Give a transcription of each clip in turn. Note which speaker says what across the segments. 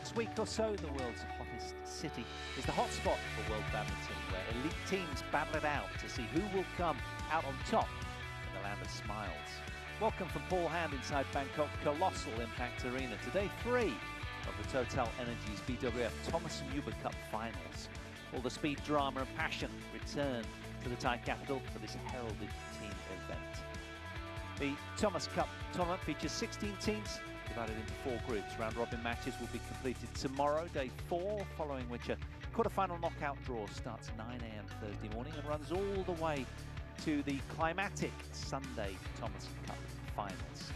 Speaker 1: next week or so, the world's hottest city is the hotspot for World Badminton, where elite teams battle it out to see who will come out on top in the land of smiles. Welcome from Paul Hand inside Bangkok Colossal Impact Arena to day 3 of the TotalEnergies BWF Thomas and Uber Cup finals. All the speed, drama and passion return to the Thai capital for this heralded team event. The Thomas Cup tournament features 16 teams divided into 4 groups. Round-robin matches will be completed tomorrow, day 4, following which a quarter-final knockout draw starts 9 AM Thursday morning and runs all the way to the climatic Sunday Thomas Cup finals.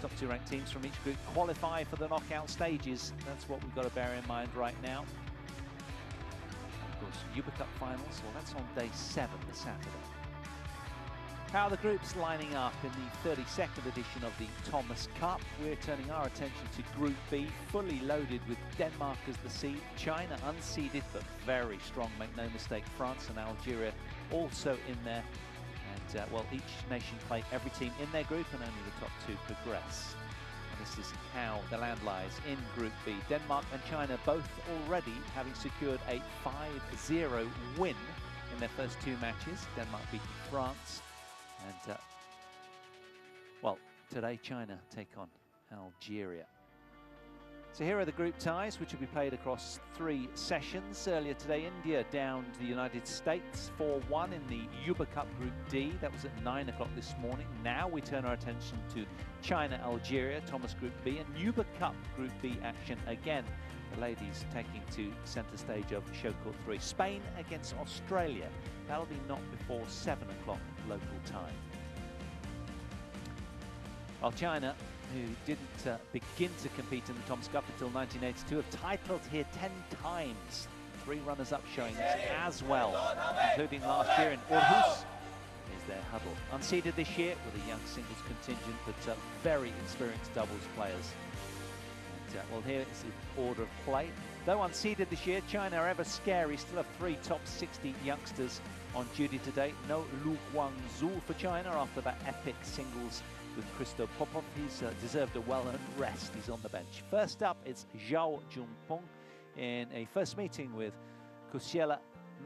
Speaker 1: Top 2 ranked teams from each group qualify for the knockout stages. That's what we've got to bear in mind right now. And of course, Uber Cup finals, well, that's on day 7, the Saturday. How are the groups lining up in the 32nd edition of the Thomas Cup? We're turning our attention to Group B, fully loaded with Denmark as the seed, China unseeded but very strong, make no mistake, France and Algeria also in there. And well, each nation play every team in their group and only the top 2 progress. And this is how the land lies in Group B. Denmark and China both already having secured a 5-0 win in their first 2 matches. Denmark beating France. And, well, today China take on Algeria. So here are the group ties, which will be played across 3 sessions. Earlier today, India downed the United States 4-1 in the Uber Cup Group D. That was at 9 o'clock this morning. Now we turn our attention to China, Algeria, Thomas Group B, and Uber Cup Group B action again. The ladies taking to centre stage of Show Court 3. Spain against Australia. That'll be not before 7 o'clock local time. While China, who didn't begin to compete in the Thomas Cup until 1982, have titled here 10 times. 3 runners-up showings as well, including last year in Aarhus is their huddle. Unseeded this year with a young singles contingent, but very experienced doubles players. Well, here is the order of play. Though unseeded this year, China are ever scary. Still have 3 top 60 youngsters on duty today. No Lu Guangzhou for China after that epic singles with Christo Popov. He's deserved a well-earned rest. He's on the bench. First up, it's Zhao Junpeng in a first meeting with Kusiela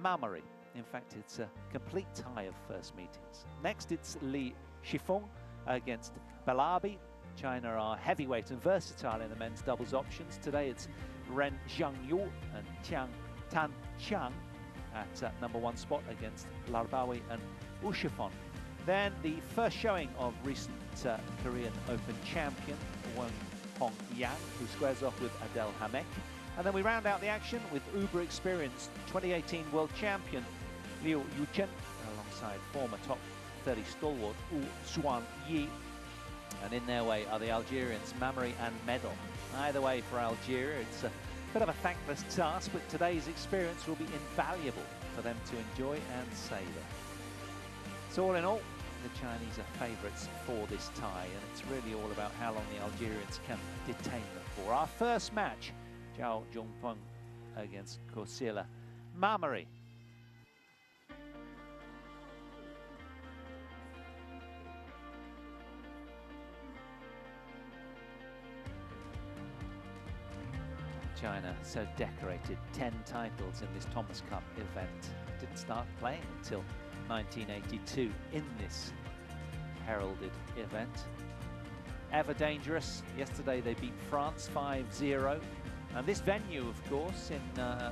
Speaker 1: Mamari. In fact, it's a complete tie of first meetings. Next, it's Li Shifeng against Balabi. China are heavyweight and versatile in the men's doubles options. Today it's Ren Zhangyu and Tiang Tan Chiang at #1 spot against Larbawi and Ushifon. Then the first showing of recent Korean Open champion Won Hong Yang, who squares off with Adel Hamek. And then we round out the action with uber experienced 2018 world champion Liu Yuchen alongside former top 30 stalwart Wu Xuan Yi. And in their way are the Algerians, Mamari and Medal. Either way for Algeria, it's a bit of a thankless task, but today's experience will be invaluable for them to enjoy and savour. So all in all, the Chinese are favourites for this tie, and it's really all about how long the Algerians can detain them for. Our first match, Zhao Junpeng against Kusiela Mamari. China so decorated, 10 titles in this Thomas Cup event. Didn't start playing until 1982 in this heralded event. Ever dangerous. Yesterday they beat France 5-0. And this venue, of course, in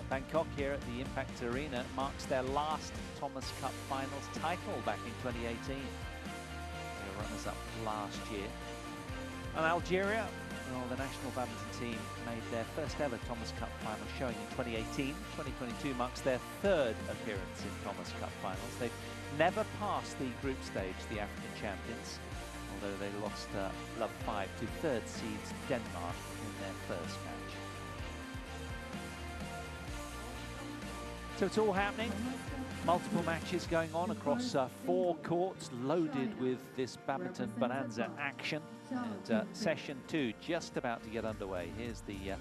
Speaker 1: Bangkok here at the Impact Arena, marks their last Thomas Cup finals title back in 2018. They were runners-up last year. And Algeria, well, the national badminton team made their first ever Thomas Cup final showing in 2018. 2022 marks their 3rd appearance in Thomas Cup finals. They've never passed the group stage, the African champions, although they lost love 5 to 3rd seeds Denmark in their first match. So it's all happening. Multiple matches going on across 4 courts, loaded with this badminton bonanza action. And session 2 just about to get underway. Here's the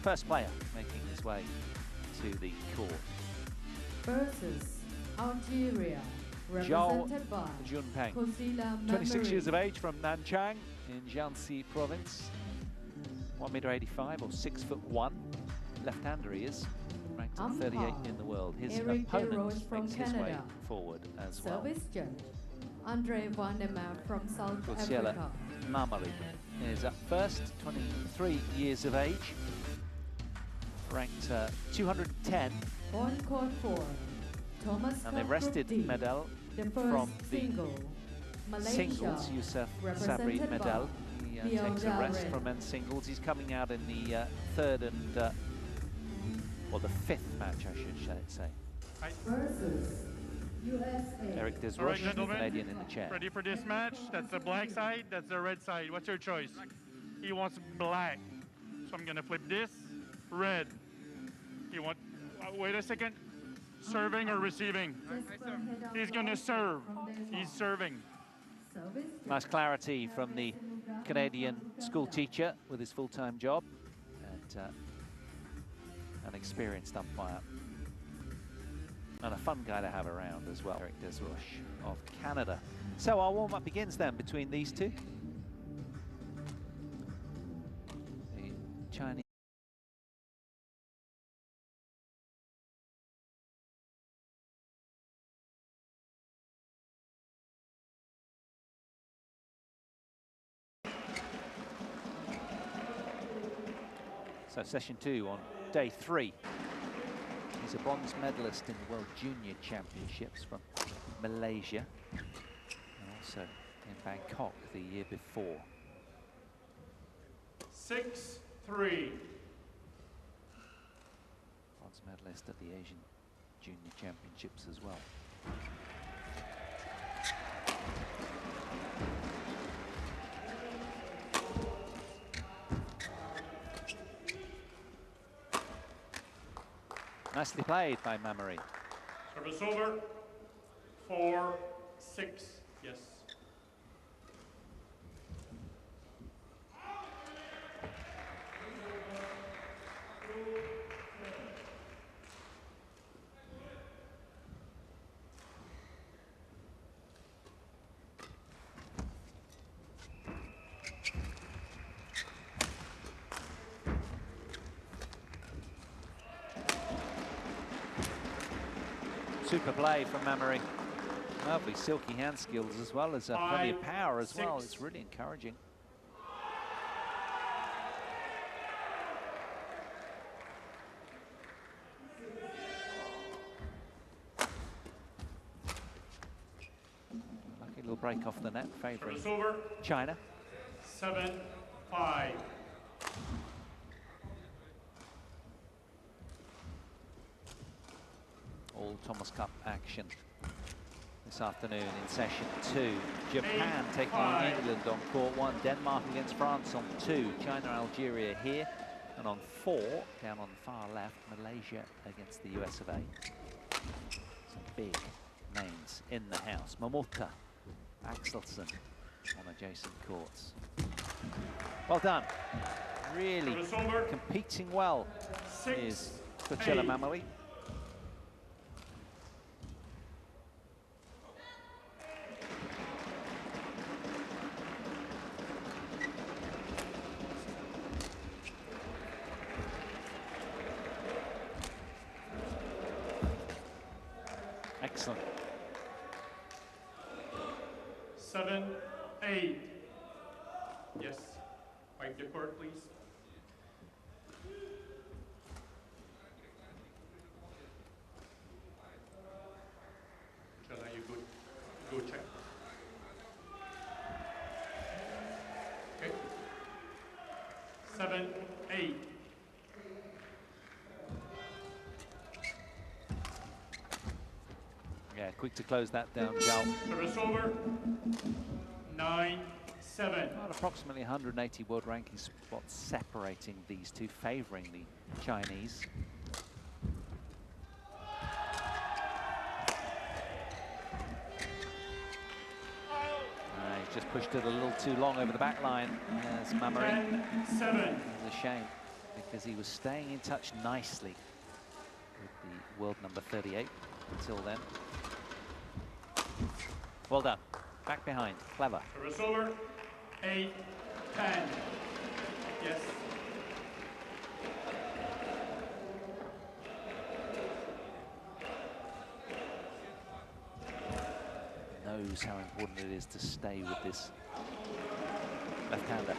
Speaker 1: first player making his way to the court.
Speaker 2: Versus Algeria,
Speaker 1: Zhao
Speaker 2: represented by
Speaker 1: Junpeng, 26 years of age, from Nanchang in Jiangxi province. 1m85 or 6'1". Left-hander he is, ranked at 38 in the world. His
Speaker 2: Eric
Speaker 1: opponent
Speaker 2: from
Speaker 1: makes his way
Speaker 2: Canada.
Speaker 1: forward as well.
Speaker 2: Service Gen. Andre van der Merwe from South Africa.
Speaker 1: Mamali is up first, 23 years of age, ranked 210.
Speaker 2: On court 4, Thomas
Speaker 1: And they've rested Medel from the singles, Youssef Sabri Medel. He takes a rest from men's singles. He's coming out in the third and, well, the fifth match, I should say.
Speaker 2: Versus USA.
Speaker 1: Eric Desroches, the Canadian, in the chair.
Speaker 3: Ready for this match? That's the black side, that's the red side. What's your choice? He wants black. So I'm gonna flip this, red. He wants, wait a second, serving or receiving? He's gonna serve, he's serving.
Speaker 1: Nice clarity from the Canadian school teacher with his full-time job, and an experienced umpire. And a fun guy to have around as well, Eric Desroches of Canada. So our warm-up begins then between these two. The Chinese. So session 2 on day 3. He's a bronze medalist in the World Junior Championships from Malaysia, and also in Bangkok the year before.
Speaker 3: 6-3.
Speaker 1: Bronze medalist at the Asian Junior Championships as well. Nicely played by Mamari.
Speaker 3: Service over. 4-6. Yes.
Speaker 1: Super play from Mamari. Lovely silky hand skills as well as plenty of power as well. It's really encouraging. Lucky little break off the net, favouring China.
Speaker 3: 7-5.
Speaker 1: All Thomas Cup action this afternoon in session 2. Japan taking on England on court 1. Denmark against France on 2. China, Algeria here. And on 4, down on the far left, Malaysia against the US of A. Some big names in the house. Momota, Axelsen on adjacent courts. Well done. Really competing well is Coachella Mamali. Excellent.
Speaker 3: 7-8. Yes. Wipe the court, please. Chala, you go check. Okay. 7-8.
Speaker 1: Yeah, quick to close that down, Zhao.
Speaker 3: Service over. 9-7.
Speaker 1: About approximately 180 world ranking spots separating these two, favouring the Chinese. He's just pushed it a little too long over the back line. There's Mamari.
Speaker 3: 10-7.
Speaker 1: It's a shame because he was staying in touch nicely with the world number 38 until then. Well done. Back behind. Clever.
Speaker 3: Service over. 8-10. Yes.
Speaker 1: knows how important it is to stay with this left-hander.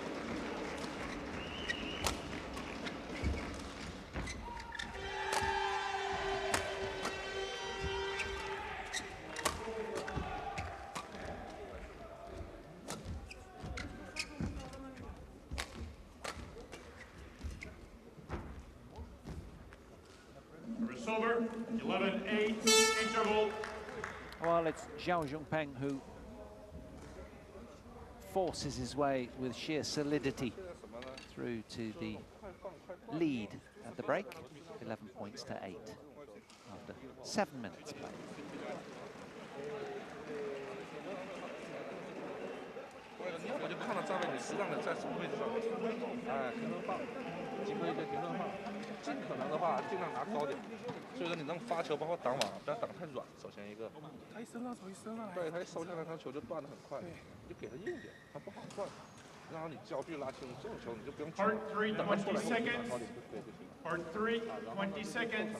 Speaker 3: Over 11-8 interval.
Speaker 1: Well, it's Zhao Zhongpeng who forces his way with sheer solidity through to the lead at the break, 11 points to 8 after 7 minutes played.
Speaker 3: Part 3, 20 seconds. Part 3, 20 seconds.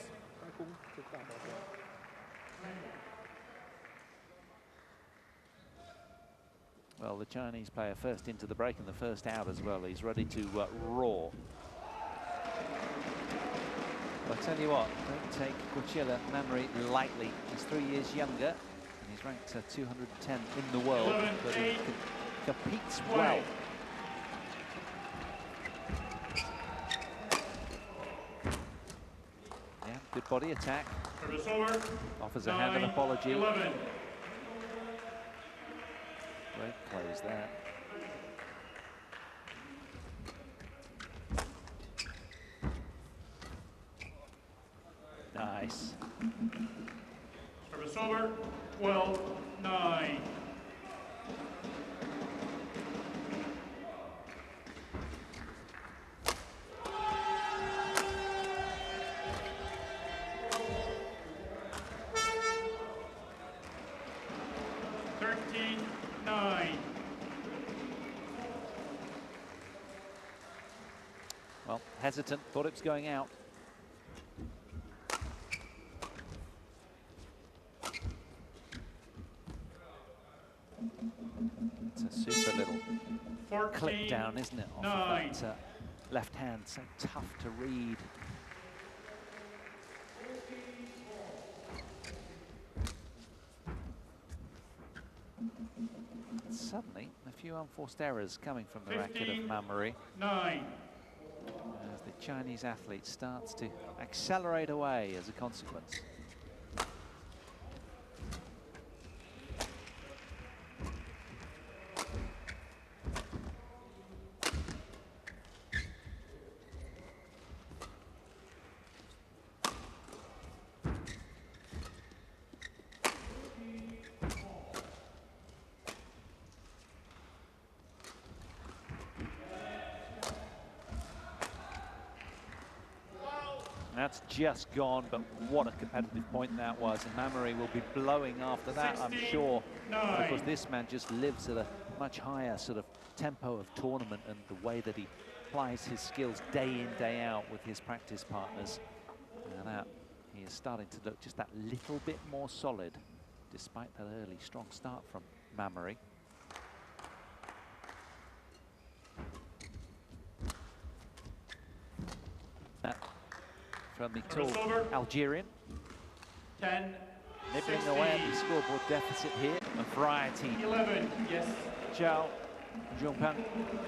Speaker 1: Well, the Chinese player first into the break and the first out as well. He's ready to roar. But I tell you what, don't take Guochila Mamri lightly. He's 3 years younger and he's ranked 210 in the world, but he competes well. Yeah, good body attack.
Speaker 3: Service over.
Speaker 1: Offers a hand of apology.
Speaker 3: 11.
Speaker 1: Great close there. Nice.
Speaker 3: Service over. 12-9.
Speaker 1: Well, hesitant, thought it was going out. It's a super little clip down, isn't it, off of that left hand, so tough to read. Suddenly, a few unforced errors coming from the racket of Mamri.
Speaker 3: 9.
Speaker 1: As the Chinese athlete starts to accelerate away as a consequence. That's just gone, but what a competitive point that was. And Mamri will be blowing after that, I'm sure. But of course, this man just lives at a much higher sort of tempo of tournament, and the way that he applies his skills day in, day out with his practice partners. And that he is starting to look just that little bit more solid, despite that early strong start from Mamri. From the tall Algerian.
Speaker 3: 10,
Speaker 1: nibbling
Speaker 3: 16.
Speaker 1: away at the scoreboard deficit here. A variety.
Speaker 3: 11, yes.
Speaker 1: Zhao Zhongpeng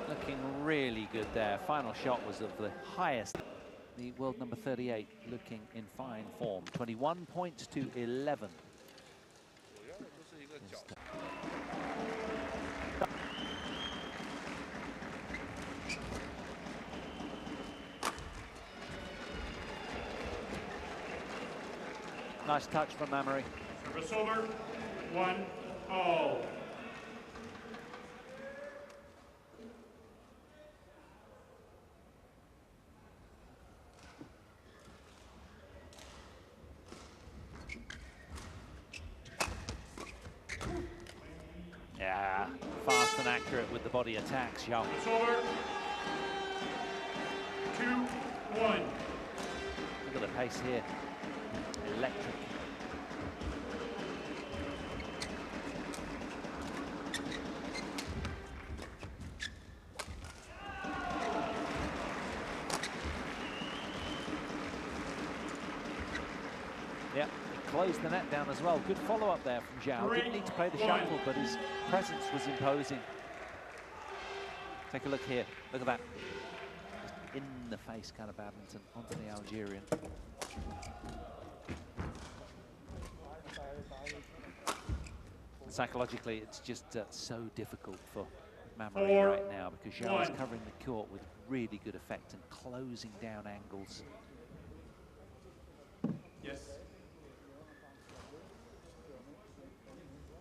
Speaker 1: looking really good there. Final shot was of the highest. The world number 38 looking in fine form. 21 points to 11. Nice touch from Mamri.
Speaker 3: Service over. 1-all.
Speaker 1: Yeah, fast and accurate with the body attacks, Zhao.
Speaker 3: Service over. 2-1.
Speaker 1: Look at the pace here. Electric. Yeah, he closed the net down as well. Good follow-up there from Zhao. Didn't need to play the shuttle, but his presence was imposing. Take a look here. Look at that. Just in-the-face kind of badminton onto the Algerian. Psychologically, it's just so difficult for Mamory right now because Zhao is covering the court with really good effect and closing down angles.
Speaker 3: Yes.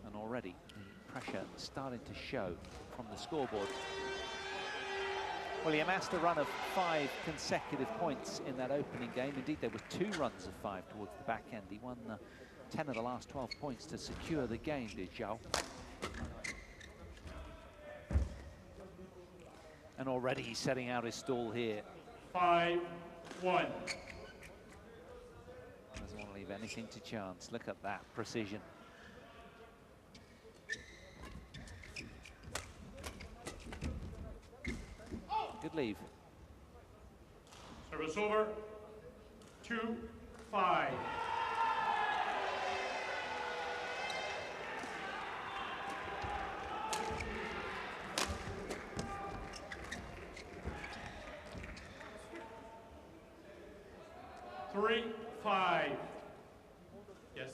Speaker 1: And already the pressure starting to show from the scoreboard. Well, he amassed a run of 5 consecutive points in that opening game. Indeed, there were 2 runs of 5 towards the back end. He won 10 of the last 12 points to secure the game, did Zhao. And already he's setting out his stall here.
Speaker 3: 5-1.
Speaker 1: Doesn't want to leave anything to chance. Look at that precision. Good leave.
Speaker 3: Service over. 2-5. Three, 5. Yes.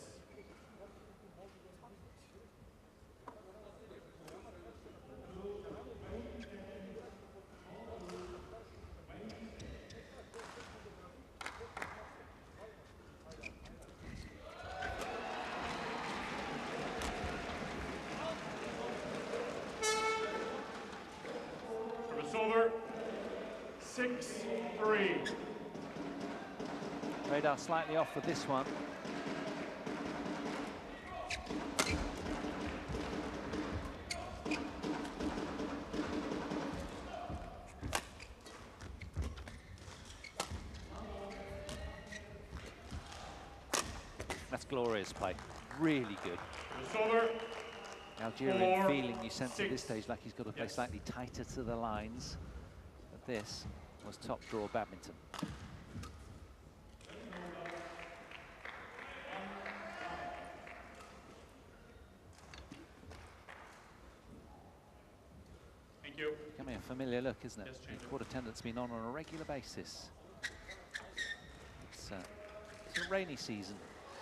Speaker 3: Service over. 6-3.
Speaker 1: Radar slightly off with this one. That's glorious play. Really good. Algerian feeling, you sense at this stage like he's got to play slightly tighter to the lines. But this was top draw badminton. Becoming a familiar look, isn't it? The court attendance been on a regular basis. It's a rainy season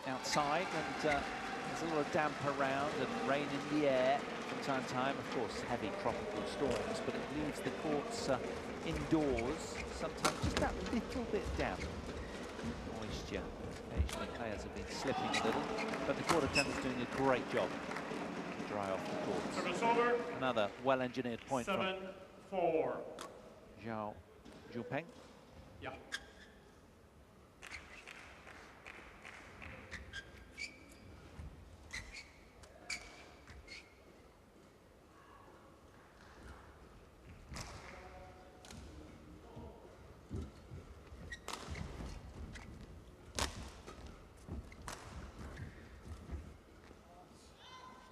Speaker 1: outside, and there's a lot of damp around and rain in the air from time to time. Of course, heavy tropical storms, but it leaves the courts indoors, sometimes just that little bit damp. Moisture. Occasionally players have been slipping a little, but the court attendants doing a great job to dry off the courts. Another well-engineered point
Speaker 3: 7-4.
Speaker 1: from Zhao Zhupeng.
Speaker 3: Yeah.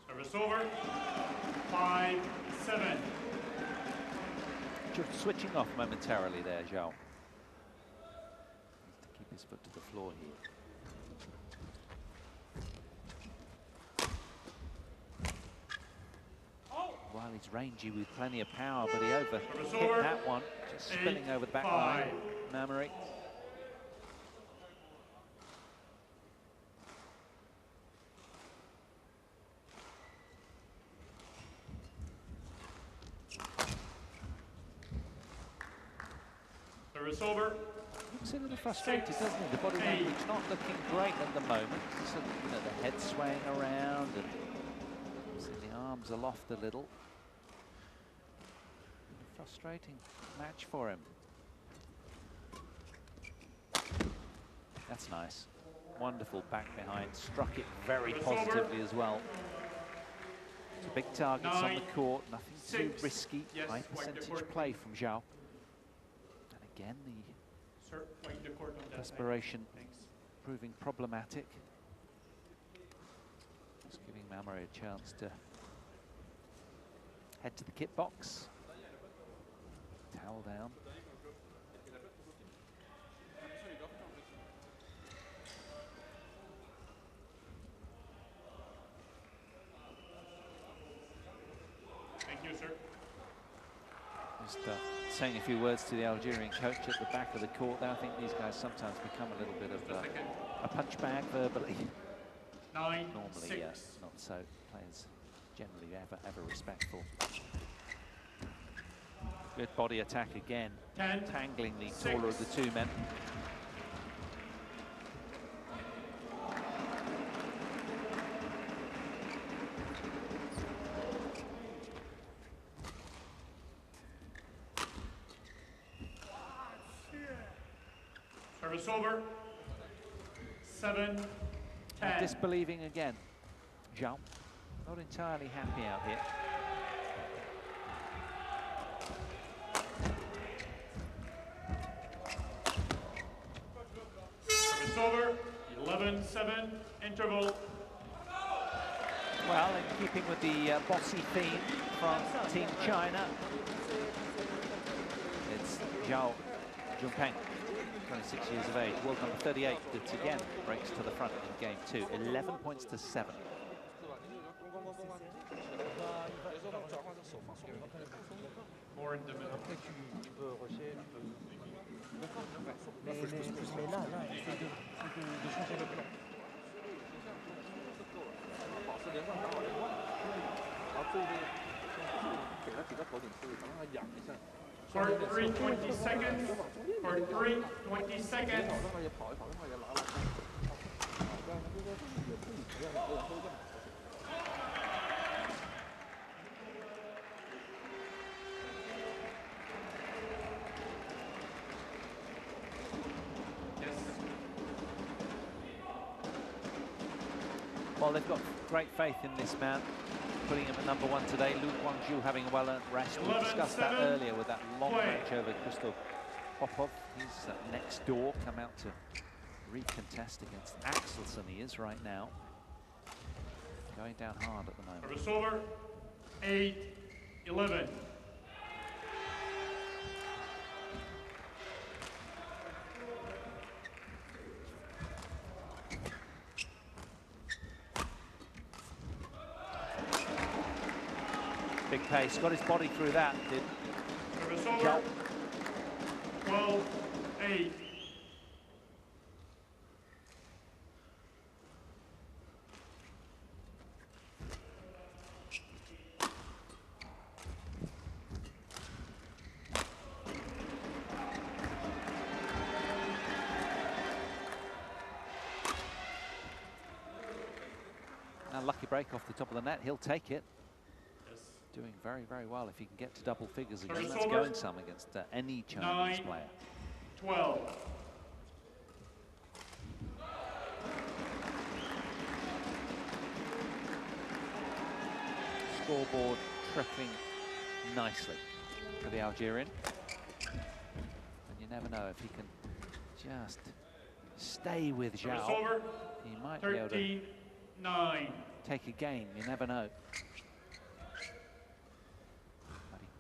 Speaker 3: Service over. 5-7.
Speaker 1: Just switching off momentarily there, Zhao. Needs to keep his foot to the floor here. Well, he's rangy with plenty of power, but he overhit that one, just spilling over the back line. Mamory.
Speaker 3: Service over.
Speaker 1: Looks a little frustrated, doesn't he? The body language not looking great at the moment. So, you know, the head swaying around and so the arms aloft a little. Frustrating match for him. That's nice. Wonderful back behind. Struck it very positively as well. So big targets on the court. Nothing too risky. High percentage play from Zhao. And again, the desperation proving problematic. Just giving Mamory a chance to head to the kit box. Towel down. Just saying a few words to the Algerian coach at the back of the court there. I think these guys sometimes become a little bit of a punch bag verbally. Normally, not so. Players generally ever respectful. Good body attack again, tangling the taller of the two men.
Speaker 3: Service over. 7-10.
Speaker 1: Disbelieving again. Zhao, not entirely happy out here.
Speaker 3: Service over. 11-7. Interval.
Speaker 1: Well, in keeping with the bossy theme from Team China, it's Zhao Junpeng, 26 years of age, world number 38, that again breaks to the front in game 2, 11 points to 7.
Speaker 3: More in the middle. Part 3, 20 seconds. Part 3, 20 seconds.
Speaker 1: Well, they've got great faith in this man, putting him at number 1 today. Lu Guangzhou having a well-earned rest. We discussed that earlier with that long match over Crystal Popov. He's next door, come out to recontest against Axelsen. He is right now. Going down hard at the moment.
Speaker 3: Service over. 8-11.
Speaker 1: Big pace, got his body through that, did
Speaker 3: Service over. 12-8.
Speaker 1: Now lucky break off the top of the net, he'll take it. Doing very, very well. If he can get to double figures again, that's going some against any Chinese player.
Speaker 3: 9-12.
Speaker 1: Scoreboard trickling nicely for the Algerian. And you never know if he can just stay with Zhao. He might be able to take a game, you never know.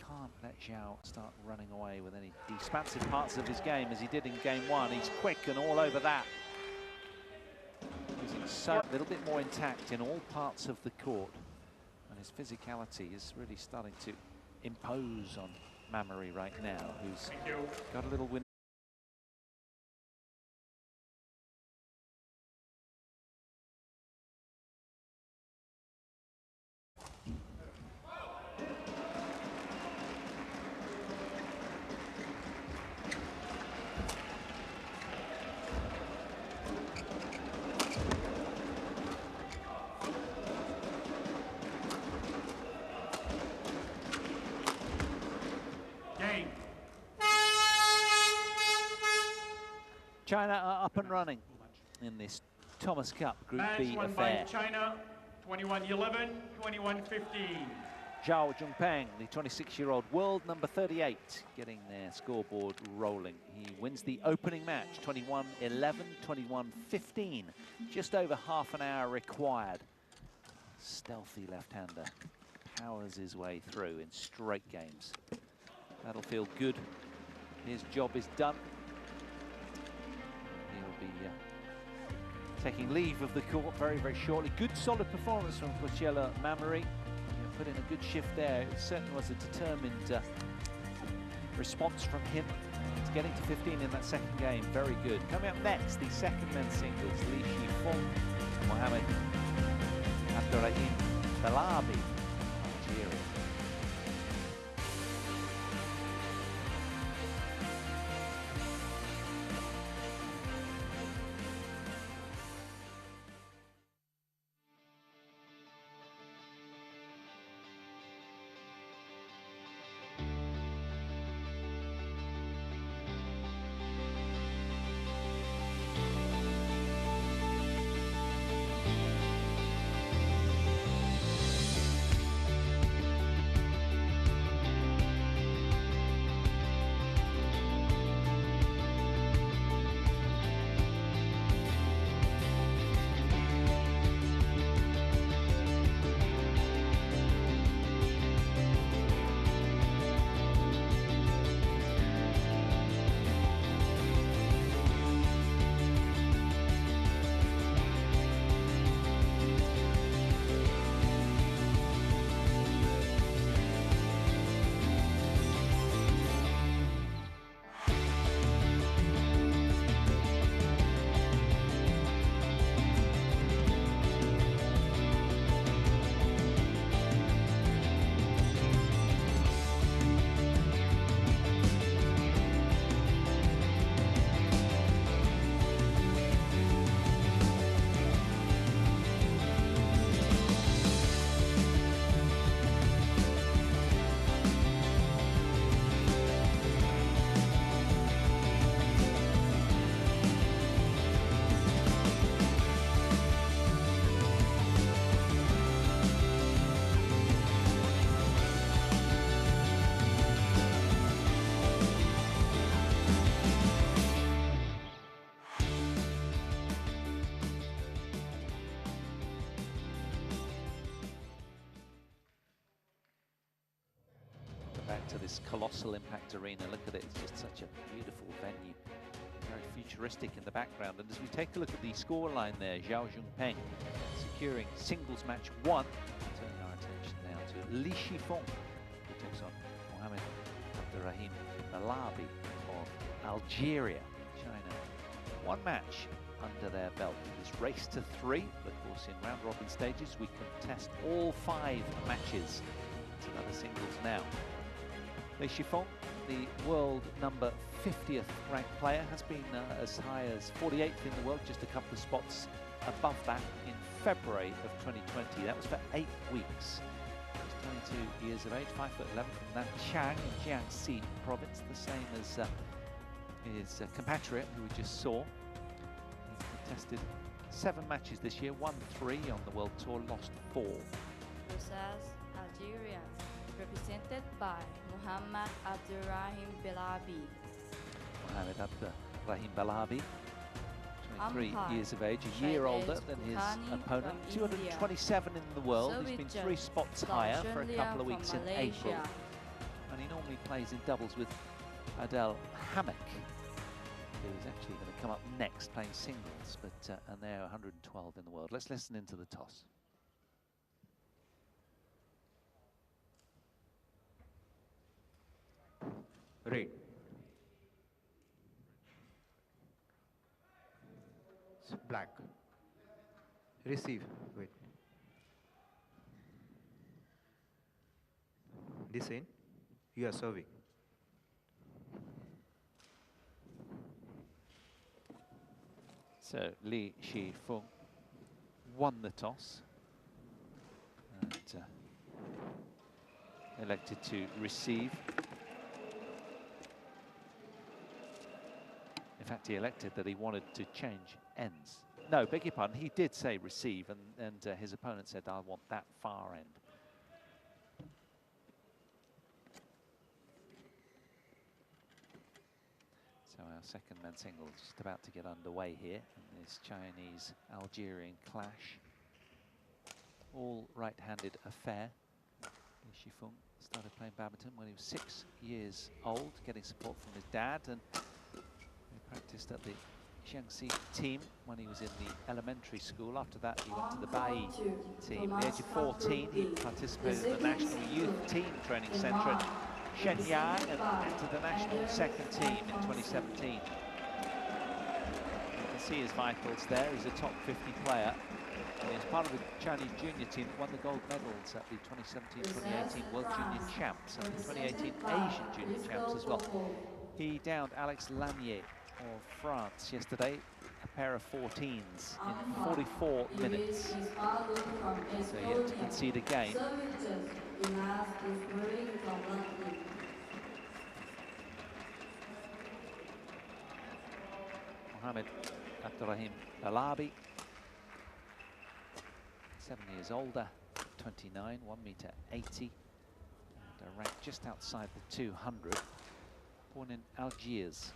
Speaker 1: Can't let Zhao start running away with any expansive parts of his game as he did in game 1. He's quick and all over that. He's a little bit more intact in all parts of the court. And his physicality is really starting to impose on Mamary right now, who's got a little win. China are up and running in this Thomas Cup Group B
Speaker 3: won
Speaker 1: affair.
Speaker 3: by China, 21-11, 21-15.
Speaker 1: Zhao Junpeng, the 26-year-old world number 38, getting their scoreboard rolling. He wins the opening match, 21-11, 21-15. Just over half an hour required. Stealthy left-hander powers his way through in straight games. That'll feel good. His job is done. He'll be taking leave of the court very, very shortly. Good solid performance from Mamary. Put in a good shift there. It certainly was a determined response from him. He's getting to 15 in that second game. Very good. Coming up next, the second men's singles, Li Shifeng, Mohamed Abdurrahim Balabi, Algeria. Back to this colossal Impact Arena. Look at it, it's just such a beautiful venue. Very futuristic in the background. And as we take a look at the scoreline there, Zhao Junpeng securing singles match 1. Turning our attention now to Li Shifeng, who takes on Mohamed Abdurrahim Balabi of Algeria, China. 1 match under their belt. This race to 3, but of course in round robin stages we contest all 5 matches. It's another singles now. Li Shifeng, the world number 50th ranked player, has been as high as 48th in the world, just a couple of spots above that in February of 2020. That was for 8 weeks. He's 22 years of age, 5'11" from Nanchang in Jiangxi province, the same as his compatriot who we just saw. He's contested 7 matches this year, won 3 on the World Tour, lost 4.
Speaker 4: Versus Algeria, represented by Mohamed Abdurrahim Balabi.
Speaker 1: Mohamed Abdurrahim Balabi, 23 years of age, a year older than his opponent, 227 in the world. He's been 3 spots higher for a couple of weeks in April. And he normally plays in doubles with Adel Hamek, who's actually going to come up next playing singles, but and they're 112 in the world. Let's listen into the toss.
Speaker 5: Red. Black. Receive. Wait. This in. You are serving.
Speaker 1: So Li Shifeng won the toss and elected to receive. In fact, he elected that he wanted to change ends. No, beg your pardon, he did say receive, and his opponent said, I want that far end. So our second men's singles just about to get underway here in this Chinese-Algerian clash. All right-handed affair. Li Shifeng started playing badminton when he was 6 years old, getting support from his dad, and he practiced at the Jiangxi team when he was in the elementary school. After that, he went to the Bai team. At the age of 14, he participated in the National Youth Team Training Centre in Shenyang and entered the national second team in 2017. You can see his vitals there. He's a top 50 player. And he's part of the Chinese junior team that won the gold medals at the 2017-2018 World Junior Champs and the 2018 Asian Junior Champs as well. He downed Alex Lanier of France yesterday, a pair of 14s in 44 minutes. So yet to concede a game. Mohamed Abdurrahim Balabi, 7 years older, 29, 1m80, and ranked just outside the 200. Born in Algiers.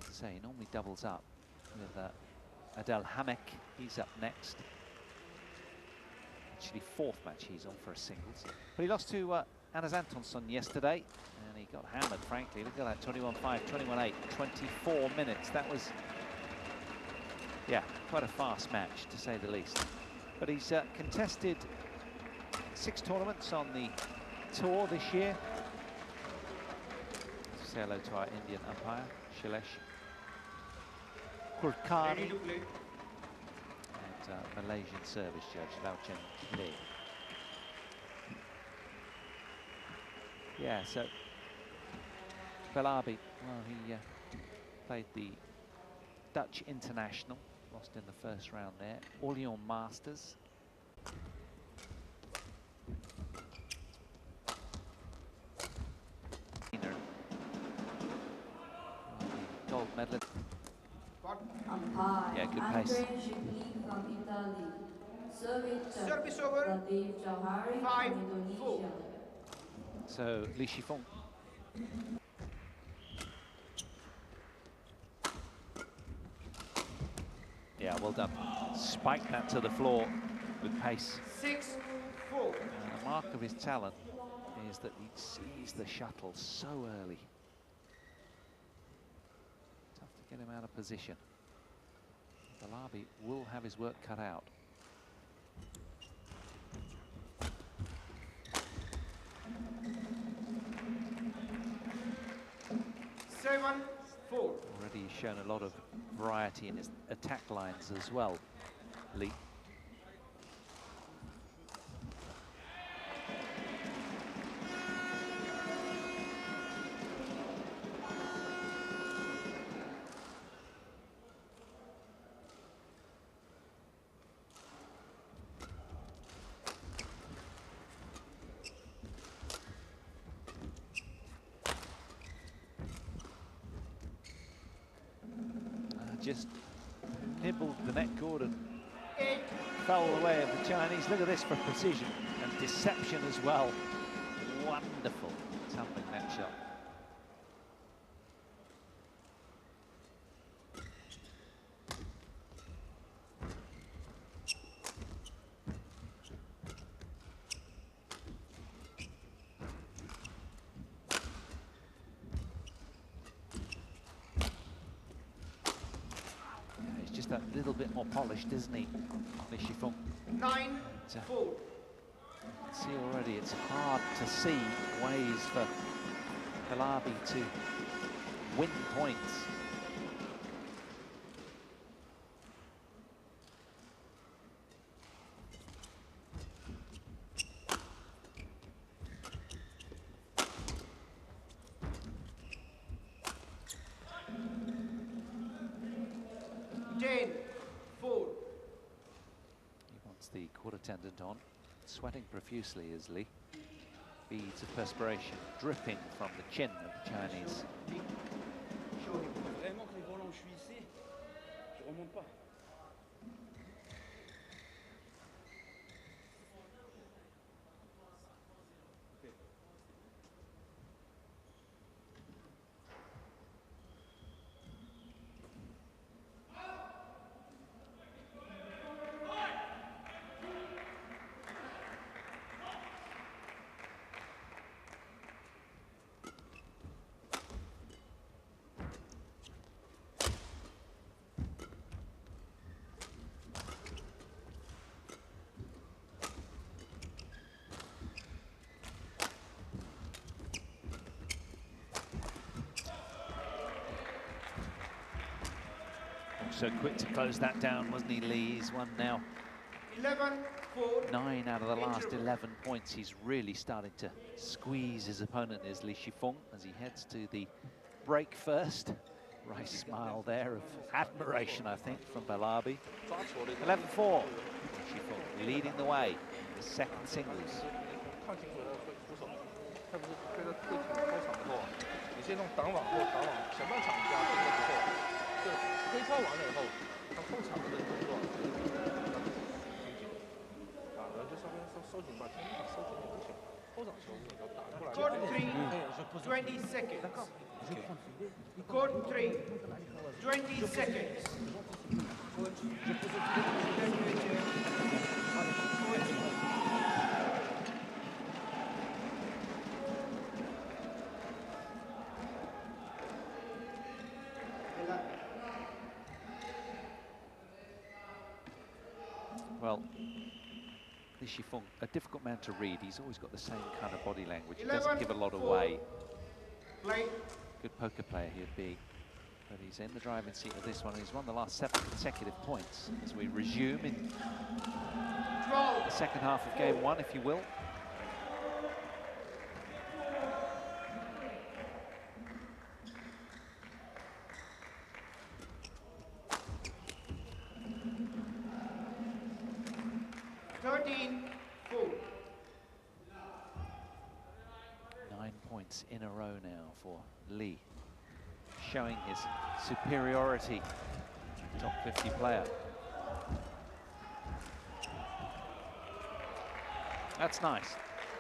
Speaker 1: As I say, he normally doubles up with Adel Hamek. He's up next. Actually, fourth match he's on for a singles. But he lost to Anas Antonsson yesterday, and he got hammered, frankly. Look at that, 21-5, 21-8, 24 minutes. That was, yeah, quite a fast match, to say the least. But he's contested 6 tournaments on the tour this year. Say hello to our Indian umpire, Shailesh Kulkarni, and Malaysian service judge, Lau Chen Lee. Yeah, so Balabi, well, he played the Dutch International, lost in the first round there, Orléans Masters. Gold medal. Yeah, good pace.
Speaker 6: Service over. 5-4.
Speaker 1: So Li Shifeng. Yeah, well done. Spiked that to the floor with pace.
Speaker 6: 6-4.
Speaker 1: And a mark of his talent is that he sees the shuttle so early. Tough to get him out of position. Balabi will have his work cut out. Already he's shown a lot of variety in his attack lines as well, Lee. Just nibbled the net cord and fell the way of the Chinese. Look at this for precision and deception as well. Wonderful tumbling net shot. That little bit more polished, isn't he, Li Shifeng?
Speaker 6: 9-4.
Speaker 1: See already, it's hard to see ways for Balabi to win points. He wants the quarter tendon on, sweating profusely is Lee. Beads of perspiration dripping from the chin of the Chinese. So quick to close that down, wasn't he, Lee? He's won now
Speaker 6: 11-4.
Speaker 1: 9 out of the last 11 points. He's really started to squeeze his opponent, is Li Shifeng, as he heads to the break first. Right smile there of admiration, I think, from Balabi. 11-4. Shifeng leading the way in the second singles.
Speaker 7: 这种挡网后挡网，前半场加分的不错，就推超完了以后，他后场的动作啊，然后就稍微收紧，把前场收紧点就行。后场球你要打过来。
Speaker 6: Court 3, 20 seconds. Court 3, 20 seconds.
Speaker 1: Well, Li Shifeng, a difficult man to read. He's always got the same kind of body language. He doesn't give a lot away. Good poker player he'd be. But he's in the driving seat of this one. He's won the last 7 consecutive points as we resume in the second half of game 1, if you will. In a row now for Lee, showing his superiority, top 50 player. That's nice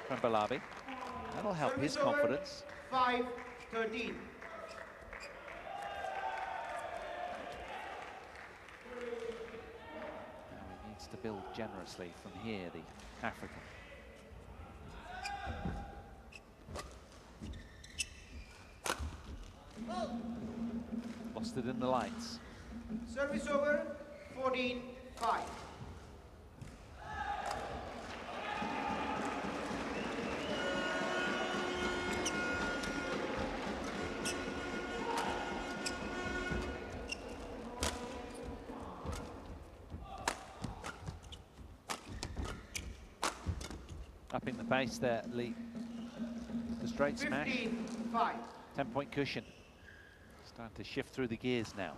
Speaker 1: from Balabi. That'll help his confidence.
Speaker 6: 5-13.
Speaker 1: Now he needs to build generously from here, the African. Lost it in the lights.
Speaker 6: Service over, 14-5.
Speaker 1: Upping the pace there, Lee. The straight smash.
Speaker 6: 15-5.
Speaker 1: 10-point cushion. Starting to shift through the gears now.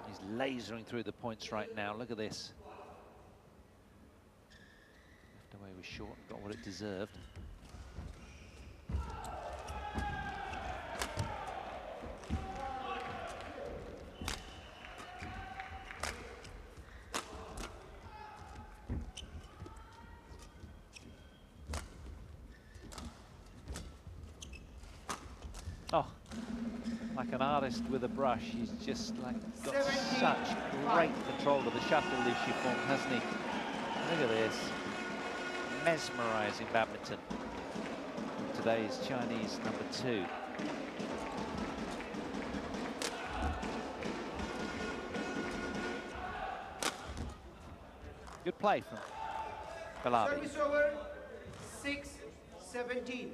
Speaker 1: He's lasering through the points right now. Look at this. Left away was short, got what it deserved. Oh, like an artist with a brush. He's just like got such great control of the shuttle, Li Shifeng, hasn't he? Look at this. Mesmerizing badminton. Today's Chinese #2. Good play from Balabi.
Speaker 6: Service over, 6-17.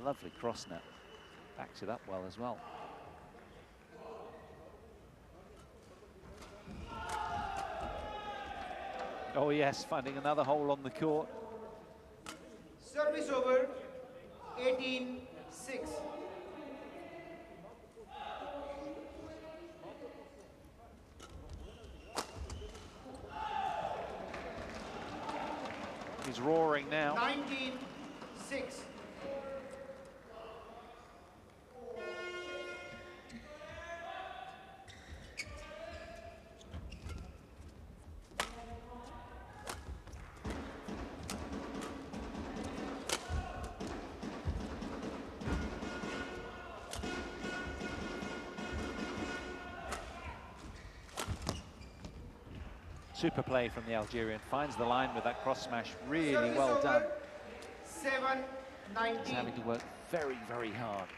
Speaker 1: Lovely cross net. Backs it up well as well. Oh yes, finding another hole on the court.
Speaker 6: Service over, 18-6.
Speaker 1: He's roaring now.
Speaker 6: 19-6.
Speaker 1: Super play from the Algerian. Finds the line with that cross smash. Really well done.
Speaker 6: 7-19.
Speaker 1: He's having to work very, very hard.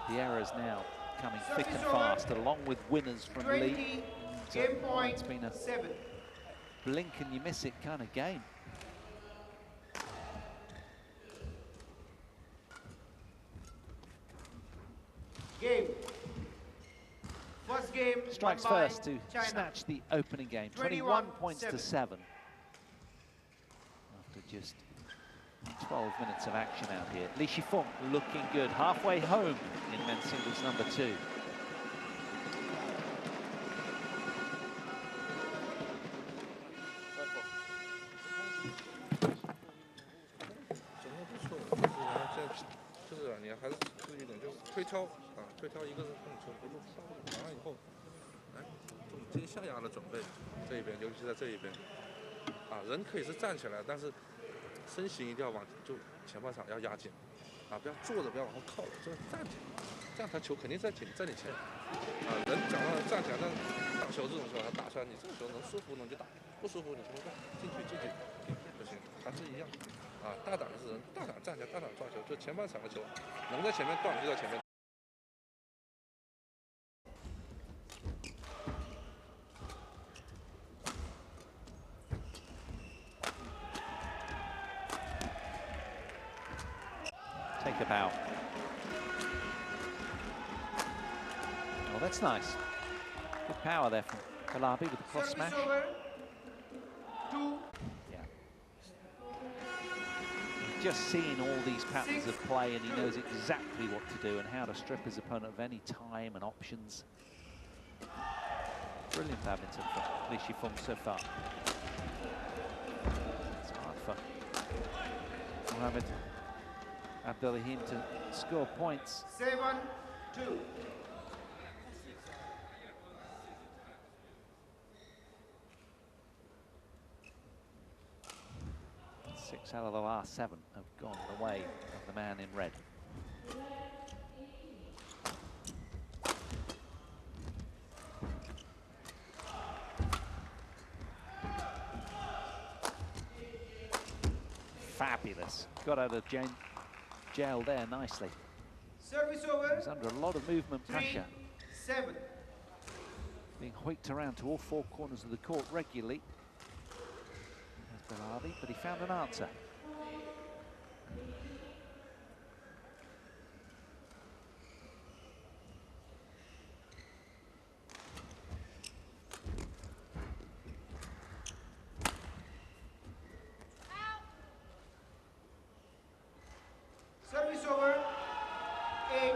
Speaker 1: The errors now coming thick and fast, along with winners from Lee.
Speaker 6: Game point
Speaker 1: it's been a
Speaker 6: 7.
Speaker 1: blink and you miss it kind of game.
Speaker 6: Game. First game.
Speaker 1: Strikes
Speaker 6: won by
Speaker 1: first to
Speaker 6: China.
Speaker 1: snatch the opening game.
Speaker 6: 21
Speaker 1: points to 7. After just 12 minutes of action out here. Li Shifeng looking good, halfway home in men's singles number 2.
Speaker 7: 推挑啊，推挑一个是碰球不入，完了以后，哎，重心下压的准备，这一边，尤其在这一边，啊，人可以是站起来，但是身形一定要往就前半场要压紧，啊，不要坐着，不要往后靠，就站起来，这样他球肯定在你前，啊，人讲到站起来，但打球这种时候，他打出来，你这个球能舒服呢就打，不舒服你什么干，进去不行，还是一样。啊，大胆的是人，大胆站起来，大胆抓球，就前半场的球能在前面断就在前面。
Speaker 1: Take a bow. Oh, that's nice. Good power there from Bilabi with the cross smash.
Speaker 6: Over. 2.
Speaker 1: Just seen all these patterns of play, and he knows exactly what to do and how to strip his opponent of any time and options. Brilliant badminton from Li Shifeng so far. It's hard for Mohamed Abdelrahim to score points.
Speaker 6: 7-2.
Speaker 1: 6 out of the last 7 have gone the way of the man in red. Fabulous. Got out of jail there nicely.
Speaker 6: Service over.
Speaker 1: He was under a lot of movement pressure.
Speaker 6: 3-7.
Speaker 1: Being hoiked around to all 4 corners of the court regularly. Bilabi, but he found an answer.
Speaker 6: Service over. 8-3.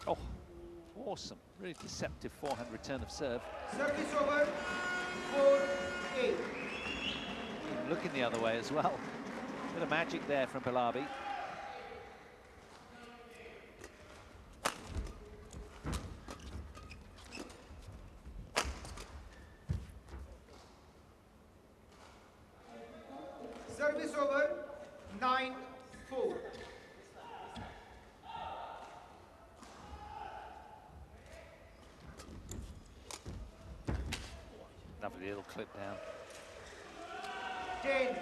Speaker 1: Oh, awesome. Really deceptive forehand return of serve.
Speaker 6: Service over. 4-8.
Speaker 1: Looking the other way as well. Bit of magic there from Bilabi.
Speaker 6: Service over. 9-4.
Speaker 1: Lovely little clip down.
Speaker 6: 10-4.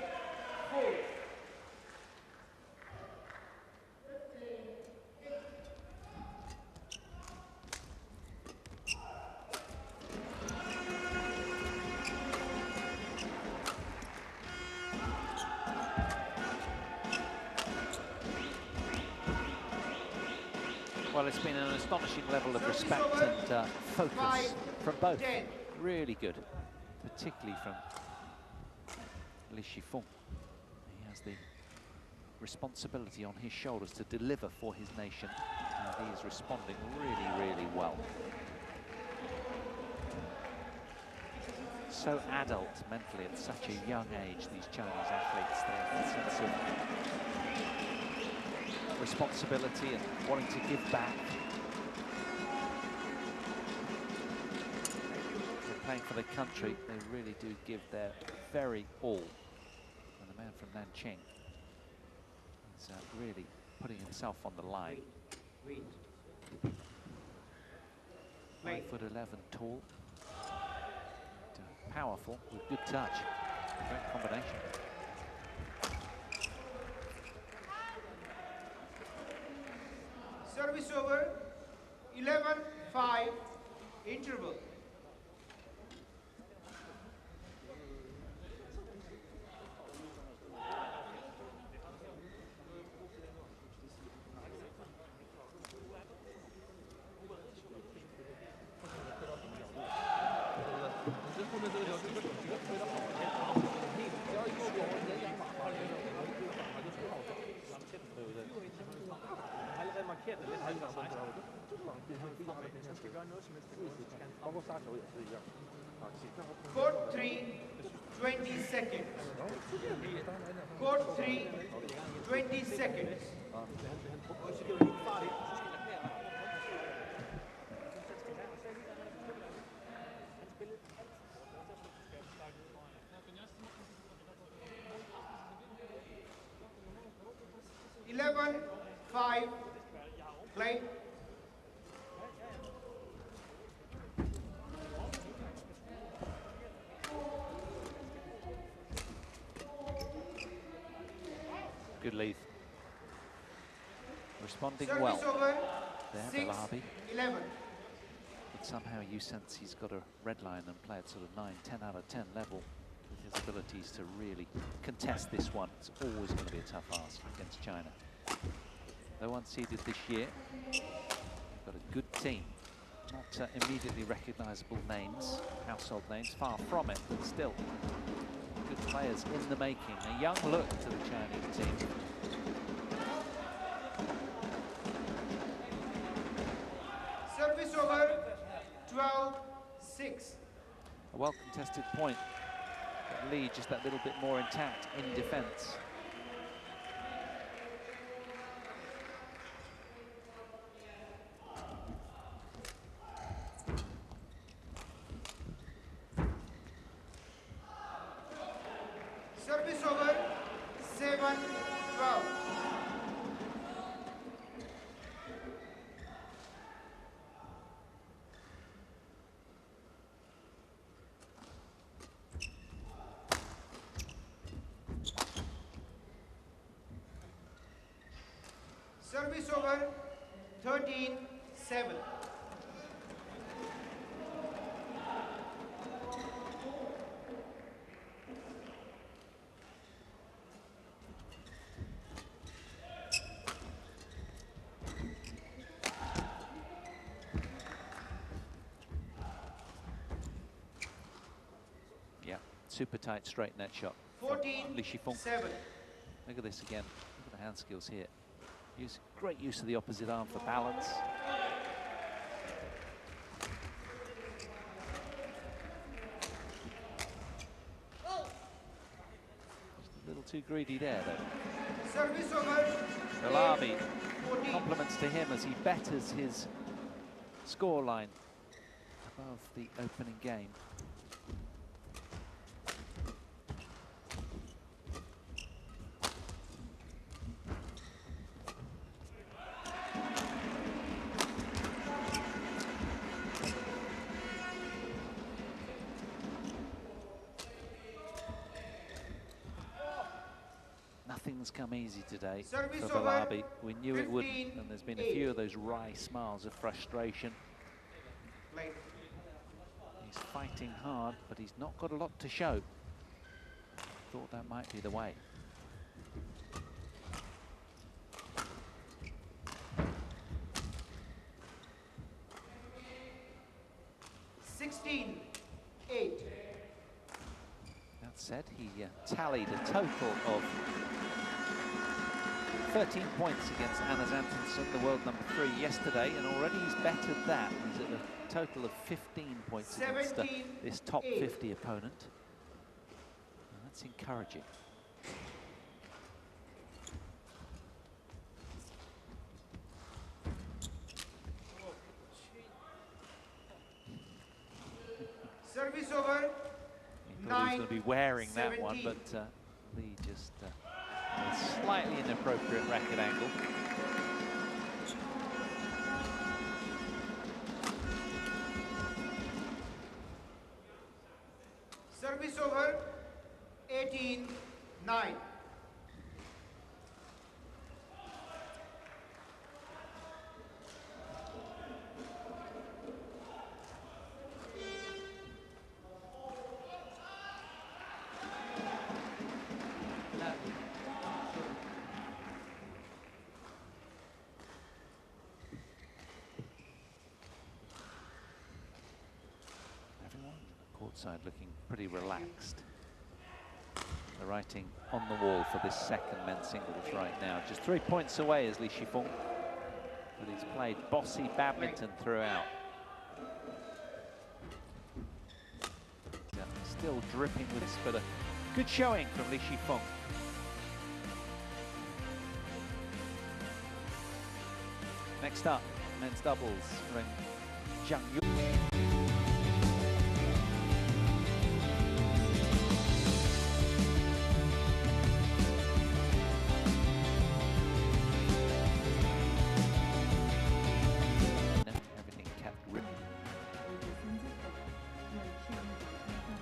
Speaker 1: Well, it's been an astonishing level of respect and focus from both. Really good, particularly from Li Shifeng. He has the responsibility on his shoulders to deliver for his nation, and he is responding really, really well. So adult mentally at such a young age, these Chinese athletes. They have a sense of responsibility and wanting to give back. They're playing for their country, they really do give their very all. And the man from Nanjing is really putting himself on the line. 5'11" tall. powerful with good touch. Great combination.
Speaker 6: Service over, 11-5, interval. Court 3, 20 seconds. Court 3, 20 seconds. Eleven, 5, play.
Speaker 1: Good lead. Responding
Speaker 6: Service
Speaker 1: well.
Speaker 6: over,
Speaker 1: There,
Speaker 6: 6-11.
Speaker 1: But somehow you sense he's got a red line and play at sort of 9, 10 out of 10 level with his abilities to really contest this one. It's always going to be a tough ask against China. Though unseeded this year, they've got a good team. Not immediately recognisable names, household names, far from it, but still good players in the making. A young look to the Chinese team.
Speaker 6: Service over, 12-6.
Speaker 1: A well-contested point. But Lee just that little bit more intact in defence.
Speaker 6: Service over, 7-12. Service over, 13-7.
Speaker 1: Yeah, super tight straight net shot.
Speaker 6: 14-7.
Speaker 1: Look at this again. Look at the hand skills here. Great use of the opposite arm for balance. Just a little too greedy there, though.
Speaker 6: Service over,
Speaker 1: Belabi,
Speaker 6: 14.
Speaker 1: compliments to him as he betters his scoreline above the opening game. Nothing's come easy today
Speaker 6: Service
Speaker 1: for
Speaker 6: over,
Speaker 1: Belabi. We knew it wouldn't,
Speaker 6: 15-8.
Speaker 1: and there's been a few of those wry smiles of frustration.
Speaker 6: Play.
Speaker 1: He's fighting hard, but he's not got a lot to show. Thought that might be the way. That said, he tallied a total of 13 points against Anders Antonsen, the world number 3, yesterday, and already he's bettered that. He's at a total of 15 points against this top 50 opponent. And that's encouraging.
Speaker 6: Service over.
Speaker 1: He thought he was going to be wearing that one, but Lee just a slightly inappropriate racket angle.
Speaker 6: over, 18-9.
Speaker 1: Courtside looking pretty relaxed. The writing on the wall for this second men's singles right now. Just 3 points away is Li Shifeng, but he's played bossy badminton throughout. Still dripping with this, but a good showing from Li Shifeng. Next up, men's doubles, Ren Jiangyu.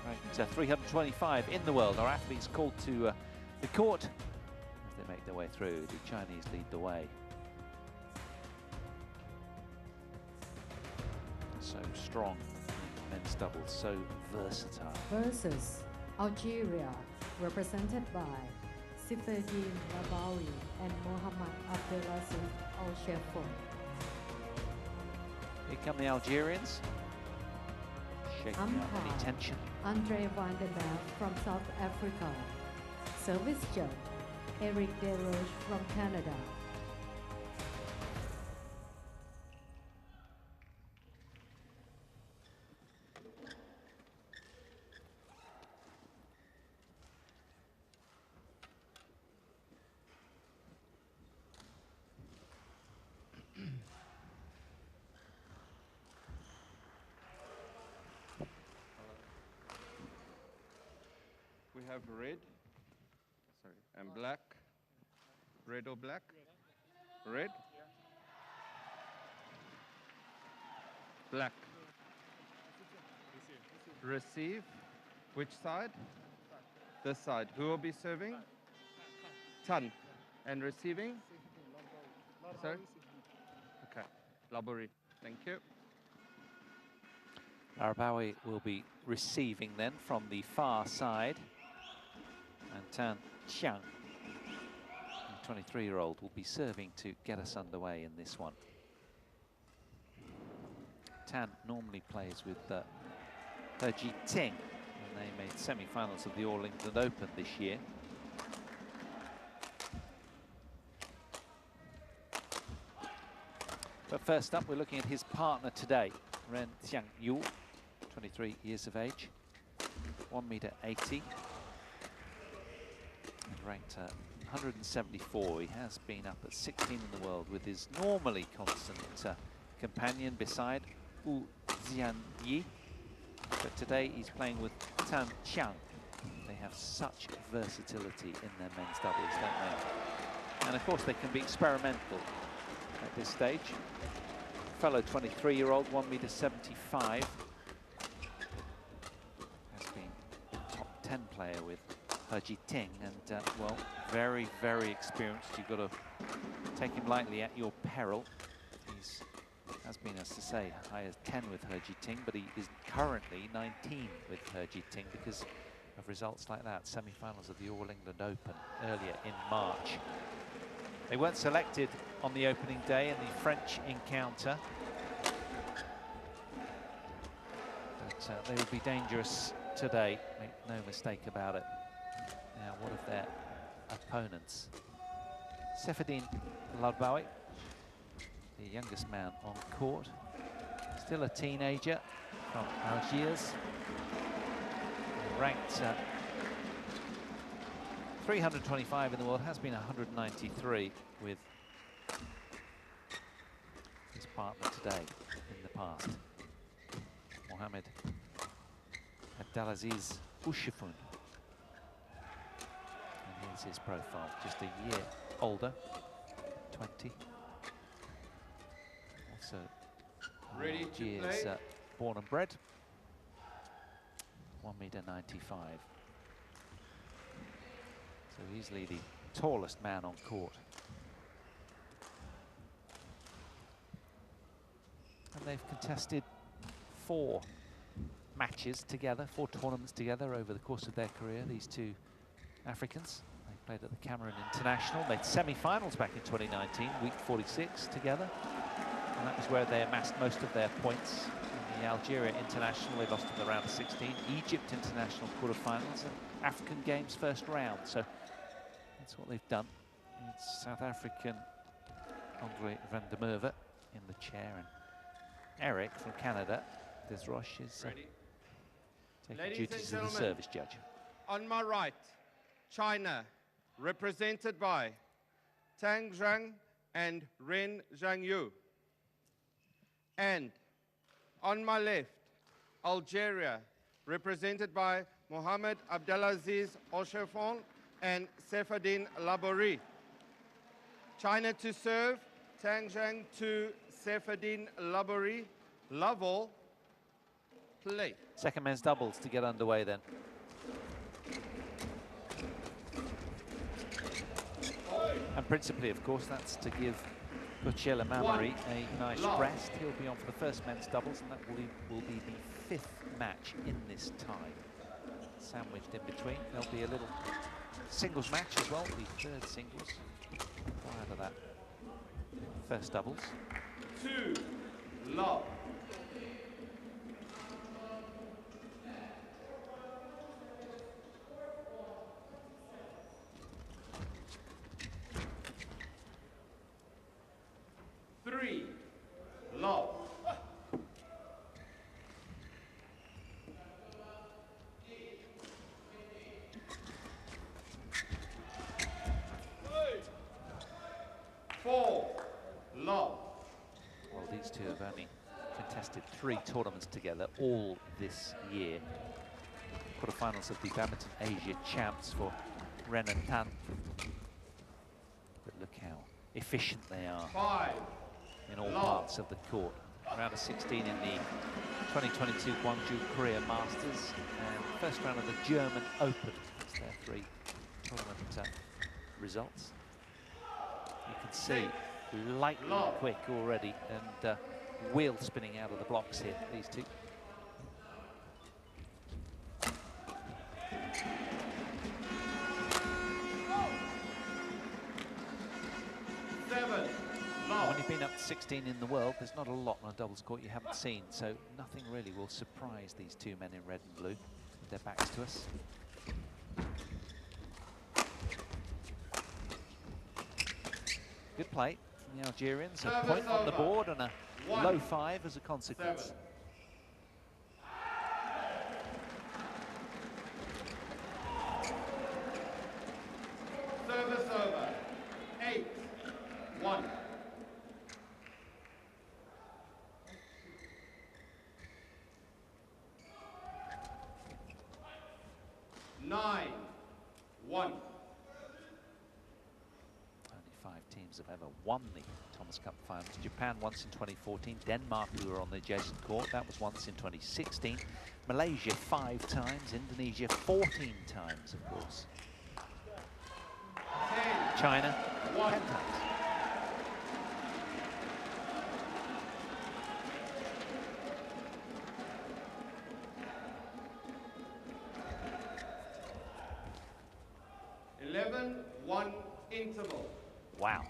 Speaker 1: Ranked 325 in the world. Our athletes called to the court as they make their way through. The Chinese lead the way. So strong in men's doubles, so versatile.
Speaker 2: Versus Algeria, represented by Sudirman and Mohammad Abdelaziz Al-Shefon.
Speaker 1: Here come the Algerians, shaking out any tension.
Speaker 2: Andre van der Merwe from South Africa. Service judge, Eric Deroche from Canada.
Speaker 8: We have red, sorry, and black. Red or black? Red? Black. Receive. Which side? This side. Who will be serving? Tan. And receiving? Sorry? Okay. Labori. Thank you.
Speaker 1: Larabawi will be receiving then from the far side. And Tan Xiang, the 23-year-old, will be serving to get us underway in this one. Tan normally plays with He Jiting, and they made semi-finals of the All England Open this year. But first up, we're looking at his partner today, Ren Jiangyu, 23 years of age, 1m80. Ranked 174. He has been up at 16 in the world with his normally constant companion beside Wu Zianyi. But today he's playing with Tan Xiang. They have such versatility in their men's doubles, don't they? And of course they can be experimental at this stage. Fellow 23-year-old, 1m75. Has been a top 10 player with He Jiting, and well, very, very experienced. You've got to take him lightly at your peril. He's has been, as to say, high as 10 with He Jiting, but he is currently 19 with He Jiting because of results like that. Semi-finals of the All England Open earlier in March. They weren't selected on the opening day in the French encounter, but they will be dangerous today. Make no mistake about it. Now, what of their opponents? Seferdine Larabawi, the youngest man on court, still a teenager from Algiers, ranked 325 in the world, has been 193 with his partner today in the past, Mohammad Abdelaziz Al-Shefon. And here's his profile, just a year older, 20. Also,
Speaker 8: Ready to
Speaker 1: Algiers,
Speaker 8: play?
Speaker 1: born and bred, 1m95. So easily the tallest man on court. And they've contested 4 matches together, 4 tournaments together over the course of their career, these two Africans. They played at the Cameroon International, made semi-finals back in 2019, week 46 together. And that was where they amassed most of their points. In the Algeria International, they lost in the round of 16, Egypt International quarterfinals, and African Games first round. So that's what they've done. It's South African Andre van der Merwe in the chair, and Eric from Canada, Desroche, is taking duties as the service judge.
Speaker 8: On my right, China, represented by Tang Zhang and Ren Zhangyu. And on my left, Algeria, represented by Mohamed Abdelaziz Oshefon and Sefadin Labori. China to serve, Tang Zhang to Sefadin Labori. Love all, play.
Speaker 1: Second men's doubles to get underway then. And principally, of course, that's to give Coachella Mamari a nice rest. He'll be on for the first men's doubles, and that will be the 5th match in this tie. Sandwiched in between. There'll be a little singles match as well, the 3rd singles prior to that first doubles.
Speaker 8: 2 love. Love. 4 love.
Speaker 1: Well, these two have only contested 3 tournaments together all this year. Quarterfinals of the Badminton Asia Champs for Ren and Tan. But look how efficient they are
Speaker 8: 5
Speaker 1: in all parts of the court. Round of 16 in the 2022 Gwangju Korea Masters, and first round of the German Open. That's their 3 tournament results. You can see lightning quick already, and wheel spinning out of the blocks here, these two. When you've been up to 16 in the world, there's not a lot on a doubles court you haven't seen, so nothing really will surprise these two men in red and blue with their backs to us. Good play from the Algerians, a point on the board and a low 5 as a consequence.
Speaker 8: Service over. 8-1. 9-1.
Speaker 1: Only 5 teams have ever won the Thomas Cup finals. Japan once in 2014, Denmark, who were on the adjacent court, that was once in 2016. Malaysia 5 times, Indonesia 14 times, of course. China 10 times.
Speaker 8: One interval.
Speaker 1: Wow,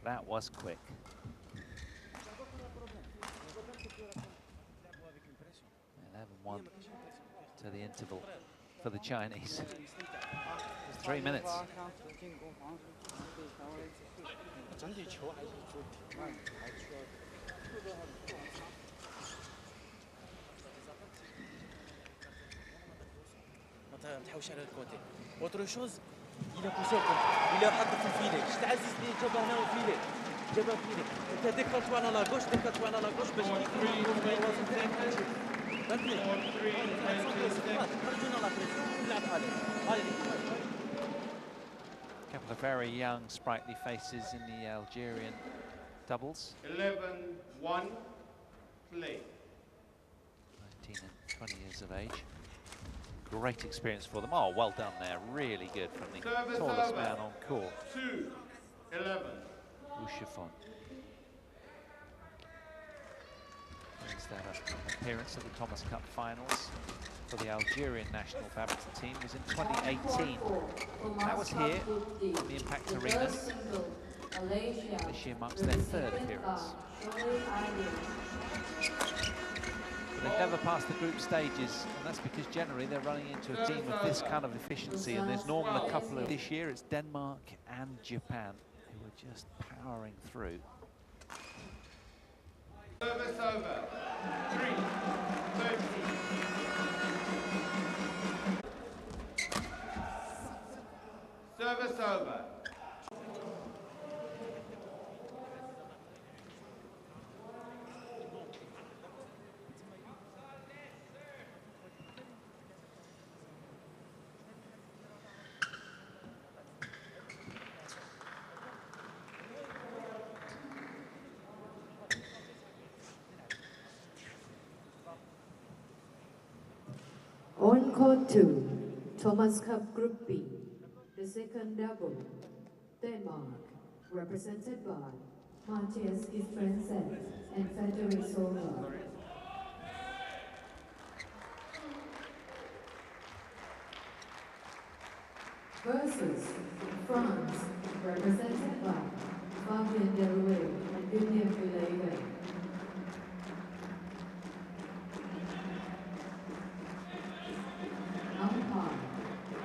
Speaker 1: that was quick. 11-1 to the interval for the Chinese. 3 minutes.
Speaker 9: Autre chose, il a poussé il a حطه في الفيلي شت عزيز لي جابها وفيلي جابها فيلي انت ديكالتو على لا غوش ديكالتو على لا غوش باش فهمتني خرجونا لا بريسيون نلعب عليه.
Speaker 1: Couple of very young, sprightly faces in the Algerian doubles.
Speaker 8: 11-1, play.
Speaker 1: 19 and 20 years of age. great experience for them. Oh, well done there. Really good from the
Speaker 8: Service
Speaker 1: tallest
Speaker 8: over.
Speaker 1: man on court,
Speaker 8: 2-11.
Speaker 1: Ushafon. His appearance at the Thomas Cup finals for the Algerian national badminton team was in 2018. That was here at the Impact Arena. This year marks their third appearance. But they've never passed the group stages, and that's because generally they're running into a team of this kind of efficiency, and there's normally a couple of... This year it's Denmark and Japan who are just powering through.
Speaker 8: Service over. 3-30. Service over.
Speaker 2: On court 2, Thomas Cup Group B, the second double, Denmark, represented by Matthias Gistrensen and Frederick Solva. Versus France, represented by Fabien Derouet and William Villeneuve.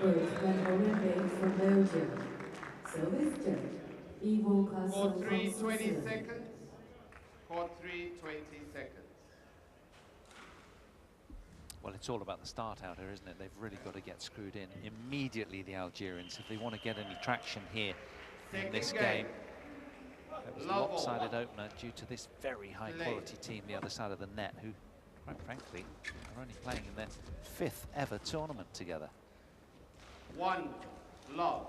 Speaker 2: Bert van Orenbeek from Belgium. Service judge, Ivo Castle
Speaker 8: Court
Speaker 2: from
Speaker 8: 3, 20
Speaker 2: Switzerland.
Speaker 8: seconds. Court 3, 20 seconds.
Speaker 1: Well, it's all about the start out here, isn't it? They've really got to get screwed in immediately, the Algerians, if they want to get any traction here in this game. It was a lopsided opener due to this very high-quality team the other side of the net, who, quite frankly, are only playing in their 5th ever tournament together.
Speaker 8: 1 love.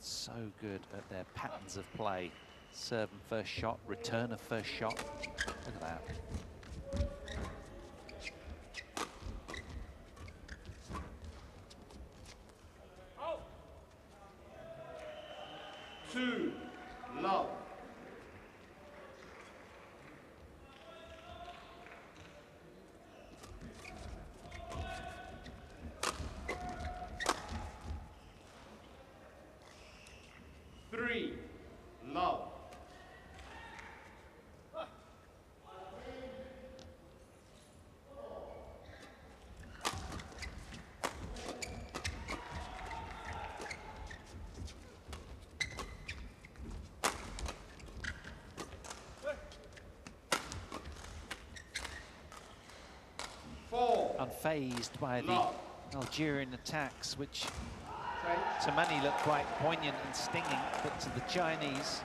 Speaker 1: So good at their patterns of play. Serve and first shot, return of first shot. Look at that.
Speaker 8: Two love. Three love.
Speaker 1: Unfazed by the Algerian attacks, which to many look quite poignant and stinging, but to the Chinese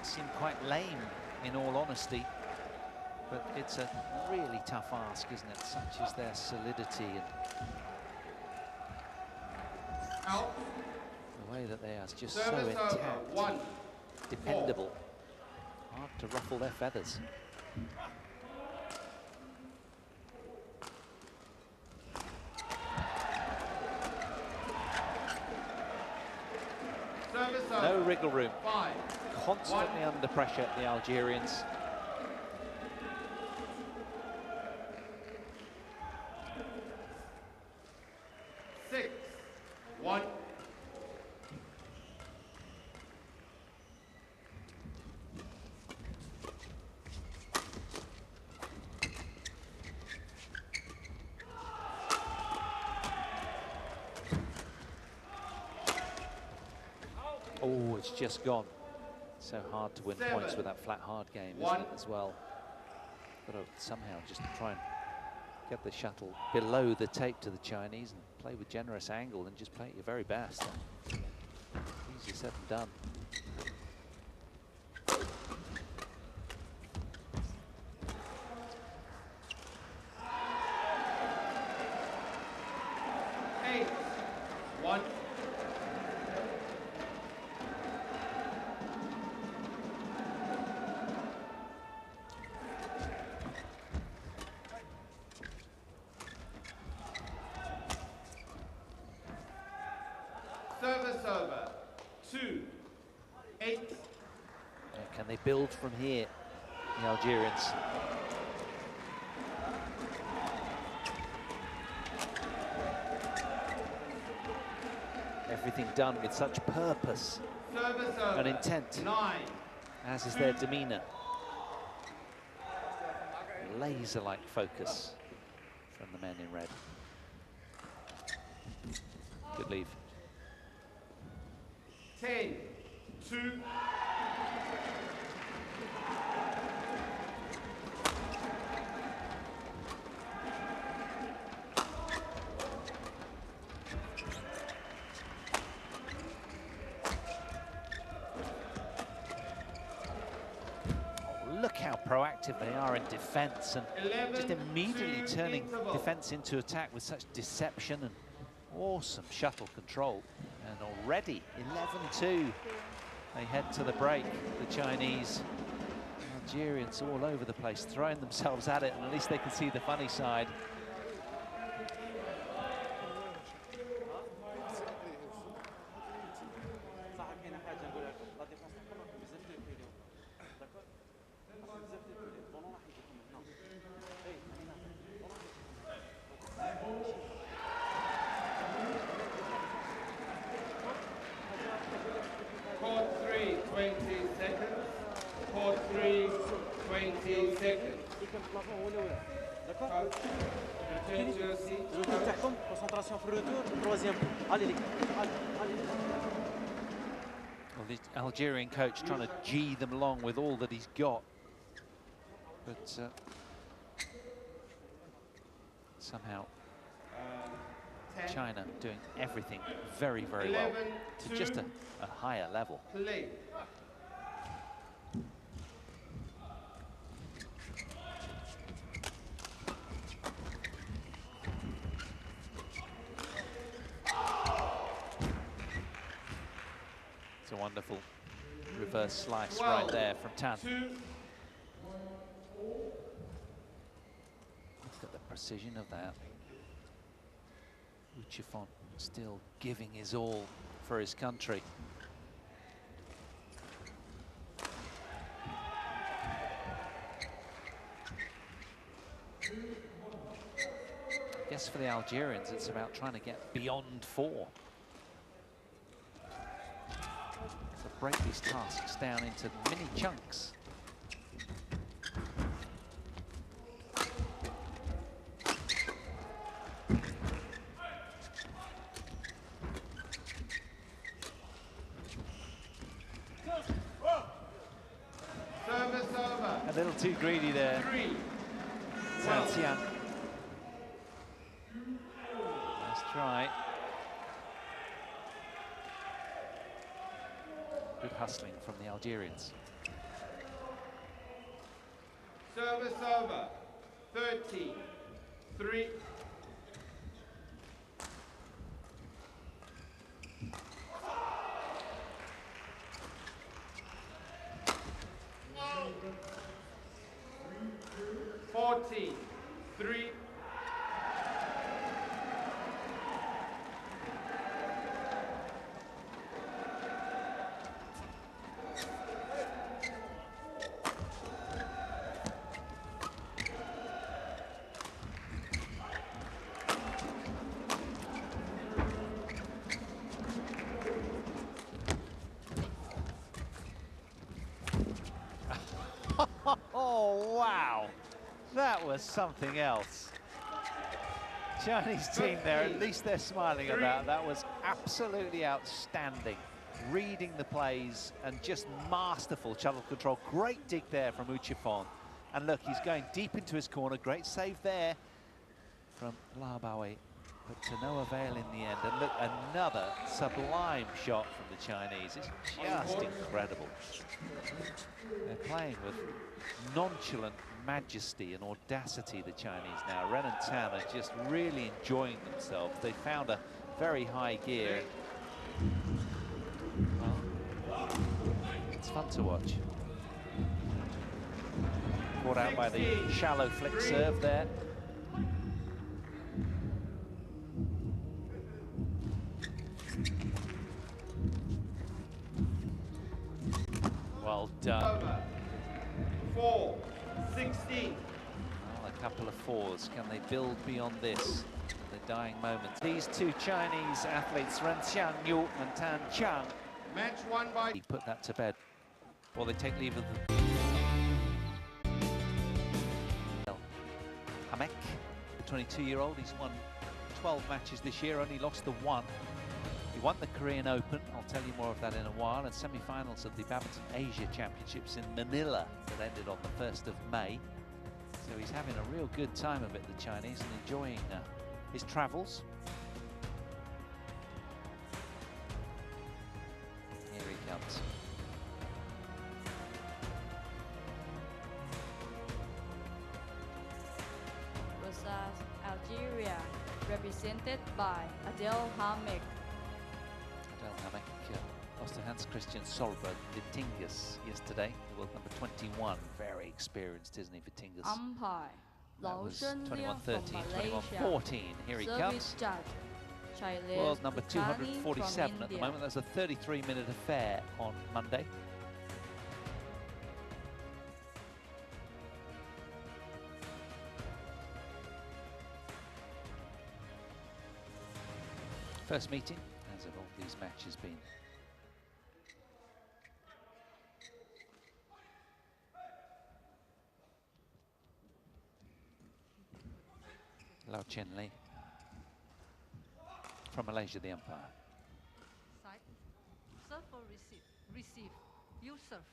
Speaker 1: seem quite lame, in all honesty. But it's a really tough ask, isn't it? Such is their solidity and the way that they are just so intact, dependable, hard to ruffle their feathers. No wriggle room. Constantly under pressure, the Algerians.
Speaker 8: Six, 1.
Speaker 1: Oh, it's just gone. So hard to win points with that flat hard game, isn't it, as well? Got to somehow just try and get the shuttle below the tape to the Chinese and play with generous angle and just play at your very best. Easier said than done.
Speaker 8: Eight, 1. Service over. 2-8.
Speaker 1: Can they build from here, the Algerians? Everything done with such purpose
Speaker 8: Service over.
Speaker 1: and intent,
Speaker 8: 9.
Speaker 1: as is their demeanor. Laser-like focus from the men in red. Good leave.
Speaker 8: 10-2.
Speaker 1: Look how proactive they are in defense, and just immediately turning defense into attack with such deception and awesome shuttle control. And already 11-2, they head to the break. The Chinese, Algerians all over the place, throwing themselves at it, and at least they can see the funny side.
Speaker 8: Court 3, 20 seconds. Court 3, 20 seconds. Coach, return to your seat.
Speaker 9: Concentration for retour, troisième. Allez les gars, allez.
Speaker 1: Well, the Algerian coach trying to G them along with all that he's got. But somehow China doing everything very, very well to just a higher level.
Speaker 8: Play.
Speaker 1: It's a wonderful reverse slice right there from Tan.
Speaker 8: 2.
Speaker 1: Look at the precision of that. Uchifon still giving his all for his country. I guess for the Algerians, it's about trying to get beyond 4. So break these tasks down into mini chunks.
Speaker 8: Service over.
Speaker 1: A little too greedy there.
Speaker 8: 3.
Speaker 1: Xian. Nice try. Good hustling from the Algerians.
Speaker 8: Service over. 13-3. Fourteen, 3.
Speaker 1: Oh, wow. That was something else. Chinese team there, at least they're smiling about. That was absolutely outstanding. Reading the plays and just masterful shuttle control. Great dig there from Uchifon. And look, he's going deep into his corner. Great save there from Labawe, but to no avail in the end. And look, another sublime shot from the Chinese. It's just incredible. They're playing with nonchalant majesty and audacity, the Chinese now. Ren and Tan are just really enjoying themselves. They found a very high gear. Well, it's fun to watch. Caught out by the shallow flick serve there. Well done.
Speaker 8: Over. 4-16.
Speaker 1: Well, a couple of fours. Can they build beyond this? The dying moments. These two Chinese athletes, Ren Xiangyu and Tan Chang,
Speaker 8: Match won by...
Speaker 1: he put that to bed before they take leave of the... Hamek, the 22-year-old, he's won 12 matches this year, only lost the one. He won the Korean Open, I'll tell you more of that in a while, and semi-finals of the Badminton Asia Championships in Manila that ended on the 1st of May. So he's having a real good time of it, the Chinese, and enjoying his travels. Here he comes.
Speaker 4: Versus Algeria, represented by Adel Hamek.
Speaker 1: Adel Hamek lost to Hans Christian Solberg, Vitingus, yesterday, the world number 21. Very experienced, isn't he, Vitingus?
Speaker 4: Umpire.
Speaker 1: That was
Speaker 4: From
Speaker 1: 21-13,
Speaker 4: Malaysia.
Speaker 1: 21-14. Here he comes.
Speaker 4: Judge, Shailesh
Speaker 1: World number
Speaker 4: Bhutani
Speaker 1: 247
Speaker 4: from
Speaker 1: at the
Speaker 4: India.
Speaker 1: moment. That's a 33-minute affair on Monday. First meeting, as have all these matches been. Lau Chen Li from Malaysia, the umpire.
Speaker 10: Side. Serve or receive? Receive. You serve.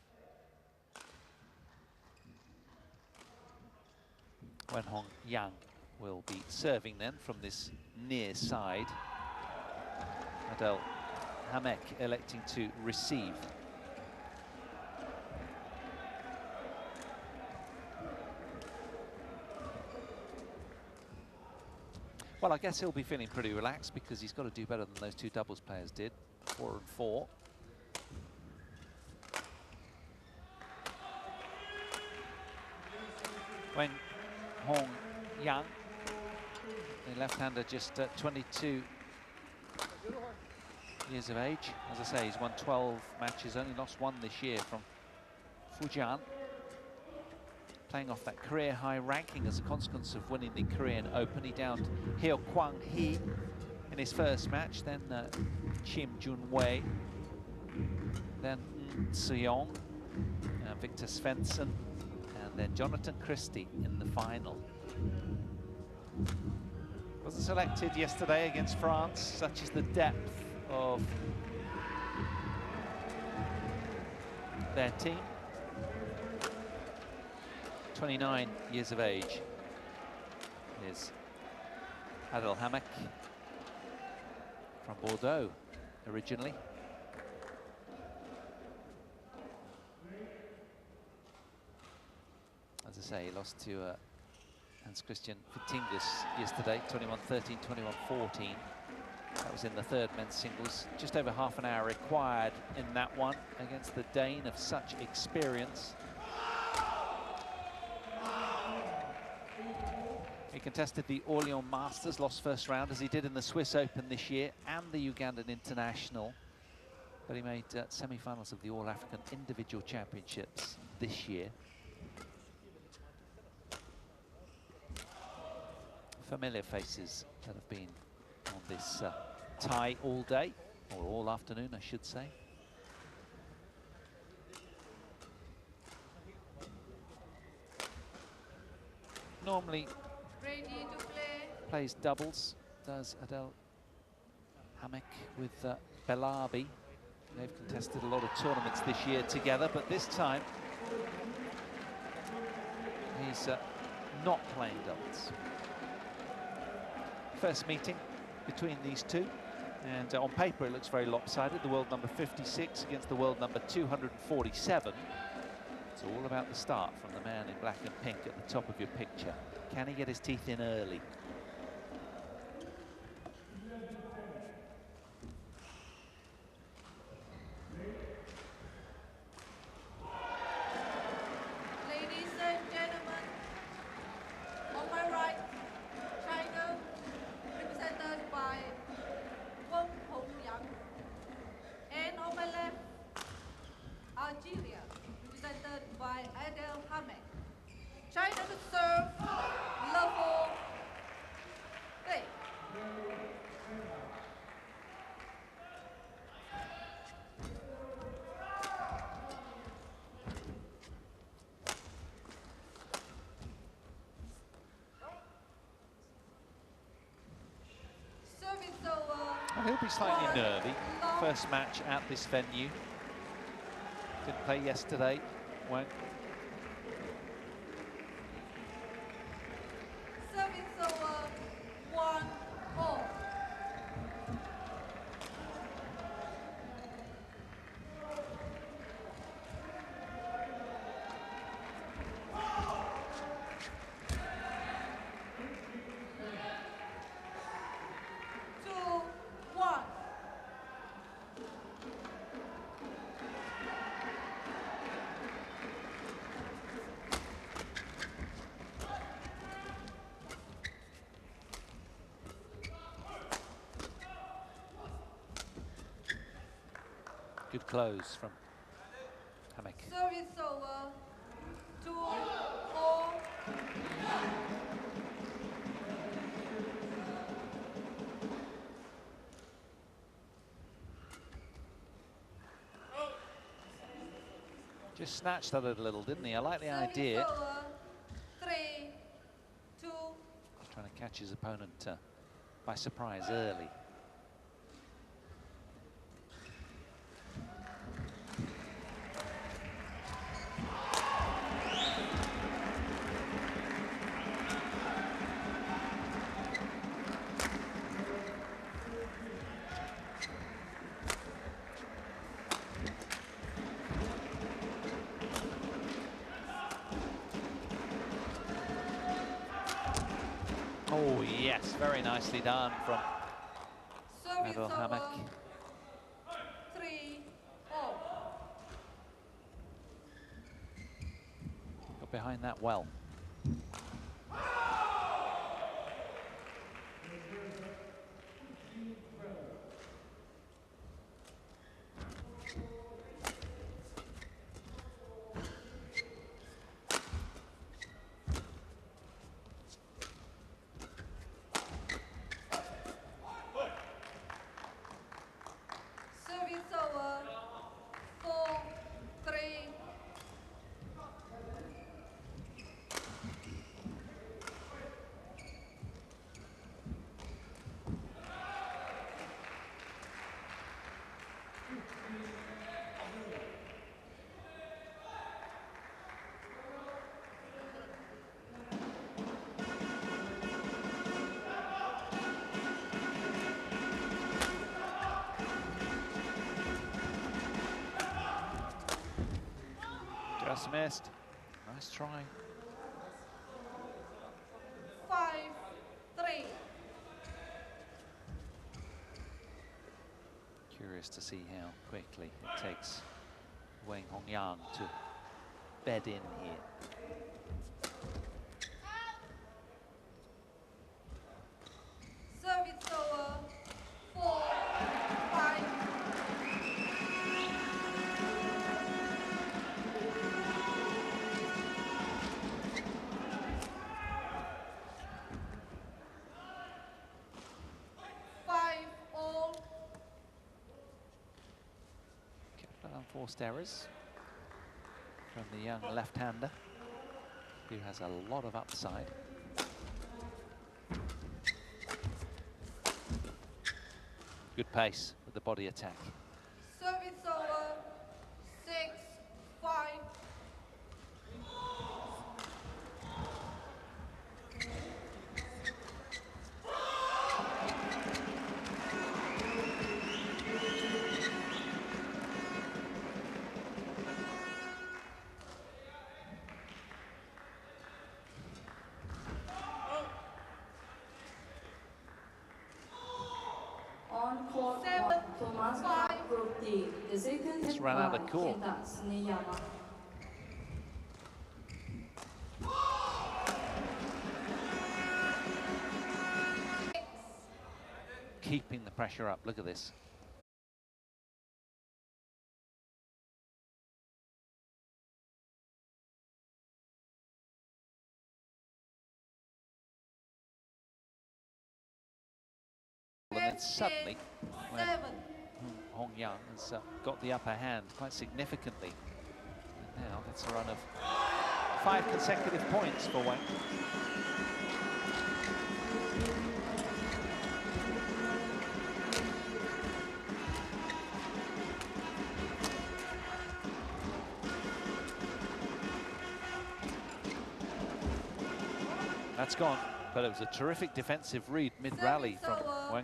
Speaker 1: Wen Hong Yang will be serving then from this near side. Adel Hamek electing to receive. Well, I guess he'll be feeling pretty relaxed because he's got to do better than those two doubles players did, 4 and 4. Wen Hong Yang, the left-hander, just 22 years of age. As I say, he's won 12 matches, only lost one this year from Fujian. Playing off that career-high ranking as a consequence of winning the Korean Open. He downed Heo Kwang Hee in his first match, then Chim Jun Wei, then Seong, Victor Svensson, and then Jonathan Christie in the final. Wasn't selected yesterday against France. Such is the depth of their team. 29 years of age is Adel Hamek from Bordeaux originally. As I say, he lost to Hans Christian Vitingus yesterday, 21-13, 21-14. That was in the third men's singles. Just over half an hour required in that one against the Dane of such experience. He contested the Orléans Masters, lost first round as he did in the Swiss Open this year and the Ugandan International. But he made semi-finals of the All-African Individual Championships this year. Familiar faces that have been on this tie all day, or all afternoon, I should say. Normally plays doubles, does Adel Hamek with Belabi. They've contested a lot of tournaments this year together, but this time he's not playing doubles. First meeting between these two, and on paper it looks very lopsided. The world number 56 against the world number 247. It's all about the start from the man in black and pink at the top of your picture. Can he get his teeth in early?
Speaker 10: Ladies and gentlemen, on my right, China, represented by Wen Hong Yang. And on my left, Algeria,
Speaker 1: Well, he'll be slightly nervy. First match at this venue. Didn't play yesterday. Won't.
Speaker 10: Service over 1-all.
Speaker 1: Good close from Hammock.
Speaker 10: Service over 2-all.
Speaker 1: Just snatched at it a little, didn't he? I like the idea.
Speaker 10: Service over 3-2.
Speaker 1: He's trying to catch his opponent by surprise early. Oh yes, very nicely done from
Speaker 10: Service
Speaker 1: Adel Hammock.
Speaker 10: over 3-all.
Speaker 1: Got behind that well.
Speaker 10: Service over 4-3.
Speaker 1: Just missed. Nice try.
Speaker 10: 5-3.
Speaker 1: Curious to see how quickly it takes Wang Hongyang to bed in here.
Speaker 10: Service over 4-5.
Speaker 1: Unforced errors from the young left-hander, who has a lot of upside. Good pace with the body attack.
Speaker 10: Service over 6-5.
Speaker 4: On court
Speaker 10: 7-5.
Speaker 4: Thomas Group D. The second
Speaker 1: Just
Speaker 4: hit
Speaker 1: ran out
Speaker 4: by
Speaker 1: of court.
Speaker 4: Kenta Tsuneyama.
Speaker 1: Keeping the pressure up. Look at this. And then suddenly, when Hongyang has got the upper hand quite significantly, and now that's a run of 5 consecutive points for Wang. That's gone, but it was a terrific defensive read mid-rally from Wang.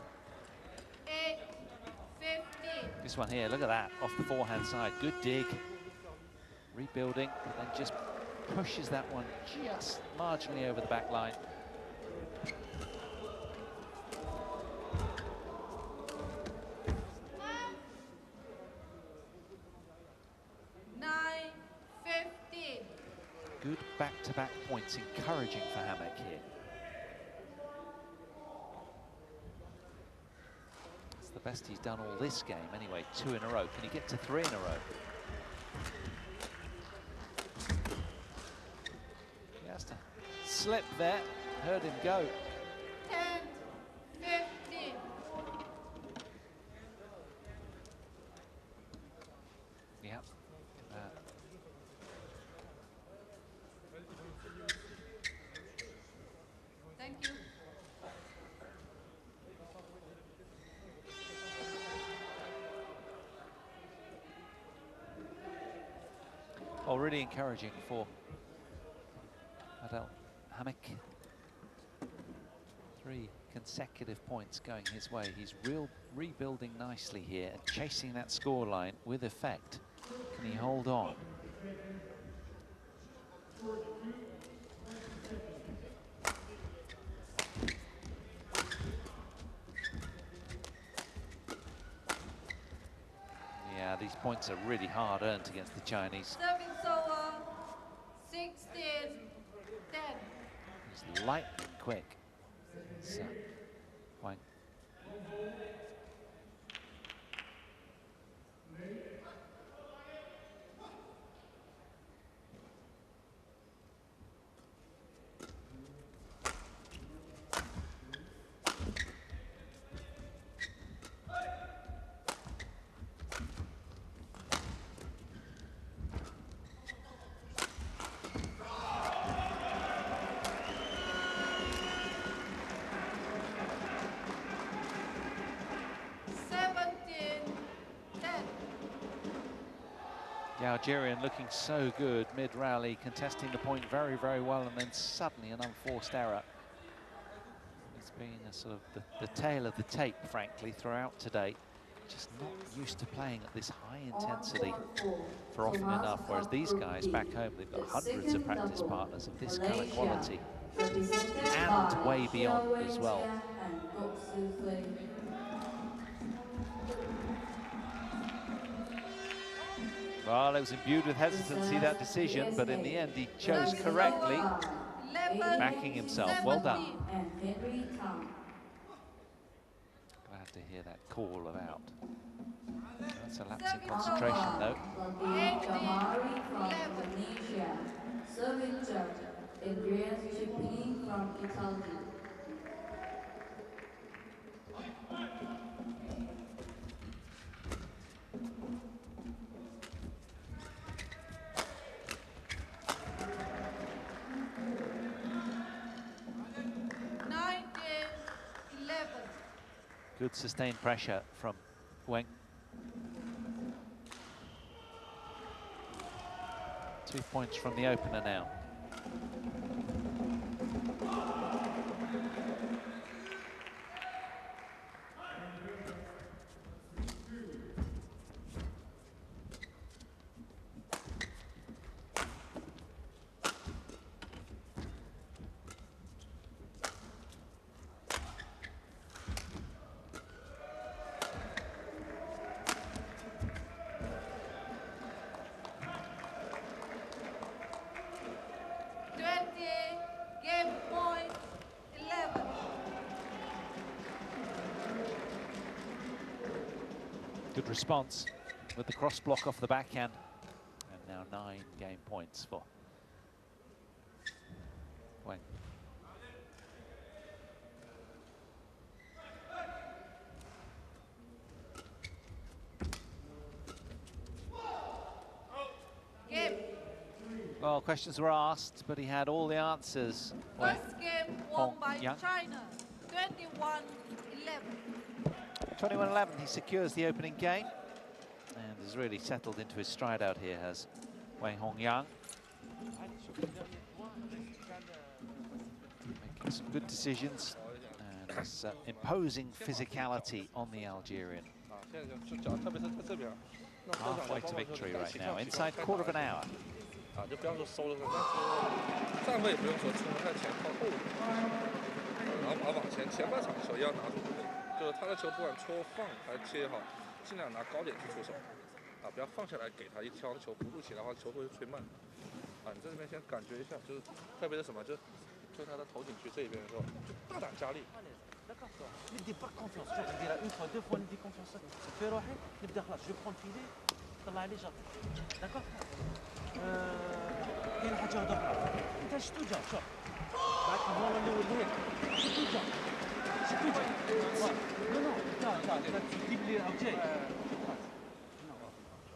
Speaker 10: 8-15.
Speaker 1: This one here, look at that, off the forehand side. Good dig. Rebuilding, and then just pushes that one just marginally over the back line. Good back-to-back points, encouraging for Hamek here. It's the best he's done all this game anyway, 2 in a row. Can he get to 3 in a row? He has to slip there, heard him go.
Speaker 10: 10-15.
Speaker 1: Yeah.
Speaker 10: Thank you.
Speaker 1: Oh, really encouraging for Adel Hamek. 3 consecutive points going his way. He's rebuilding nicely here and chasing that scoreline with effect. Can he hold on? Yeah, these points are really hard earned against the Chinese.
Speaker 10: Serving over 16-10.
Speaker 1: He's lightning quick. So, Wang. The Algerian looking so good mid-rally, contesting the point very, very well, and then suddenly an unforced error. It's been a sort of the tail of the tape, frankly, throughout today. Just not used to playing at this high intensity for often enough, whereas these guys back home, they've got hundreds of practice partners of this kind of quality and way beyond as well. Well, it was imbued with hesitancy, that decision, but in the end he chose correctly, backing himself. Well done. Glad to hear that call about. That's a lapse in concentration, though. Good sustained pressure from Wang. 2 points from the opener now. Good response with the cross block off the backhand. And now 9 game points for Wang. Well, questions were asked, but he had all the answers.
Speaker 10: First game won by
Speaker 1: Yang.
Speaker 10: China, 21-11.
Speaker 1: 21-11, he secures the opening game and has really settled into his stride out here, has Wang Hongyang. Making some good decisions and is imposing physicality on the Algerian. Halfway to victory right now, inside quarter of an hour.
Speaker 7: 就不要说收了，站位也不用说冲得太前靠后，然后把往前。前半场的球也要拿住，就是他的球不管搓放还切也好，尽量拿高点去出手，不要放下来给他一挑球弧度起来的话，球会吹慢。你在这边先感觉一下，就是特别是什么，就推他的头颈去这边的时候，就大胆加力。
Speaker 9: ندي باك كونفيونس شوف نديرها اون فوا دو فوا ندي كونفيونس في روحي نبدا خلاص جو برون فيلي طلع لي جاب داكور كاين حاجه اخرى انت شتو جاب شوف بعد البلان الاول هيك شتو جاب نو نو تا تجيب لي او جاي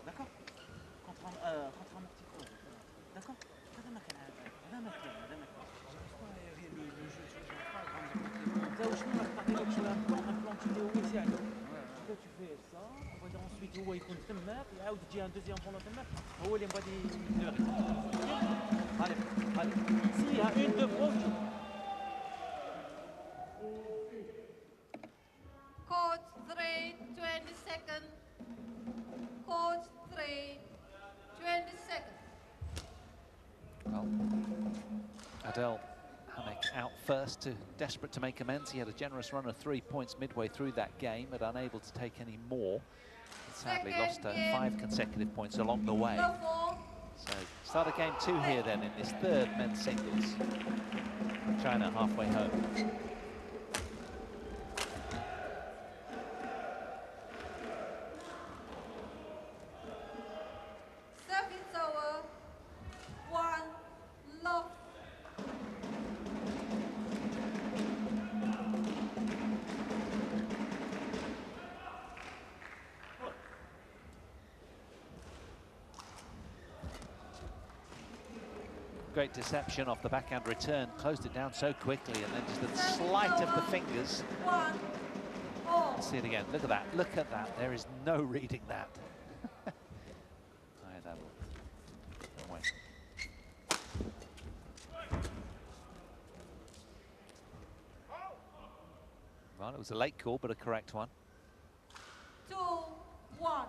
Speaker 9: داكور كونتر امورتيكور داكور هذا ما كان هذا ما كان tu fais ça, on va dire ensuite هو يكون تماك يعاود تجي ان دوزيام بولون تماك هو اللي غادي يدير allez allez si à une deux fois
Speaker 10: Coach 3, 20 seconds. Coach 3, 20 seconds.
Speaker 1: Well, Adel Hanek out first, desperate to make amends. He had a generous run of 3 points midway through that game, but unable to take any more. And sadly lost 5 consecutive points along the way. So start of game 2 here then in this third men's singles. China halfway home.
Speaker 10: Service over. 1 love.
Speaker 1: Great deception off the backhand return, closed it down so quickly, and then just a sleight of the fingers. Let's see it again. Look at that. Look at that. There is no reading that. Well, it was a late call, but a correct one.
Speaker 10: 2, 1.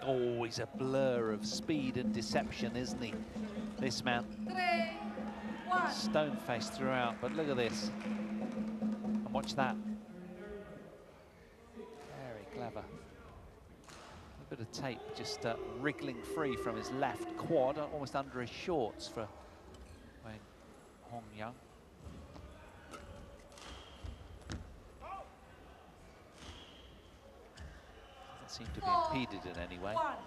Speaker 1: Oh, he's a blur of speed and deception, isn't he? This man.
Speaker 10: 3, 1.
Speaker 1: Stone-faced throughout, but look at this. And watch that. Very clever. A bit of tape just wriggling free from his left quad, almost under his shorts for Wayne Hong Young. Seem to be impeded in any way.
Speaker 10: 1.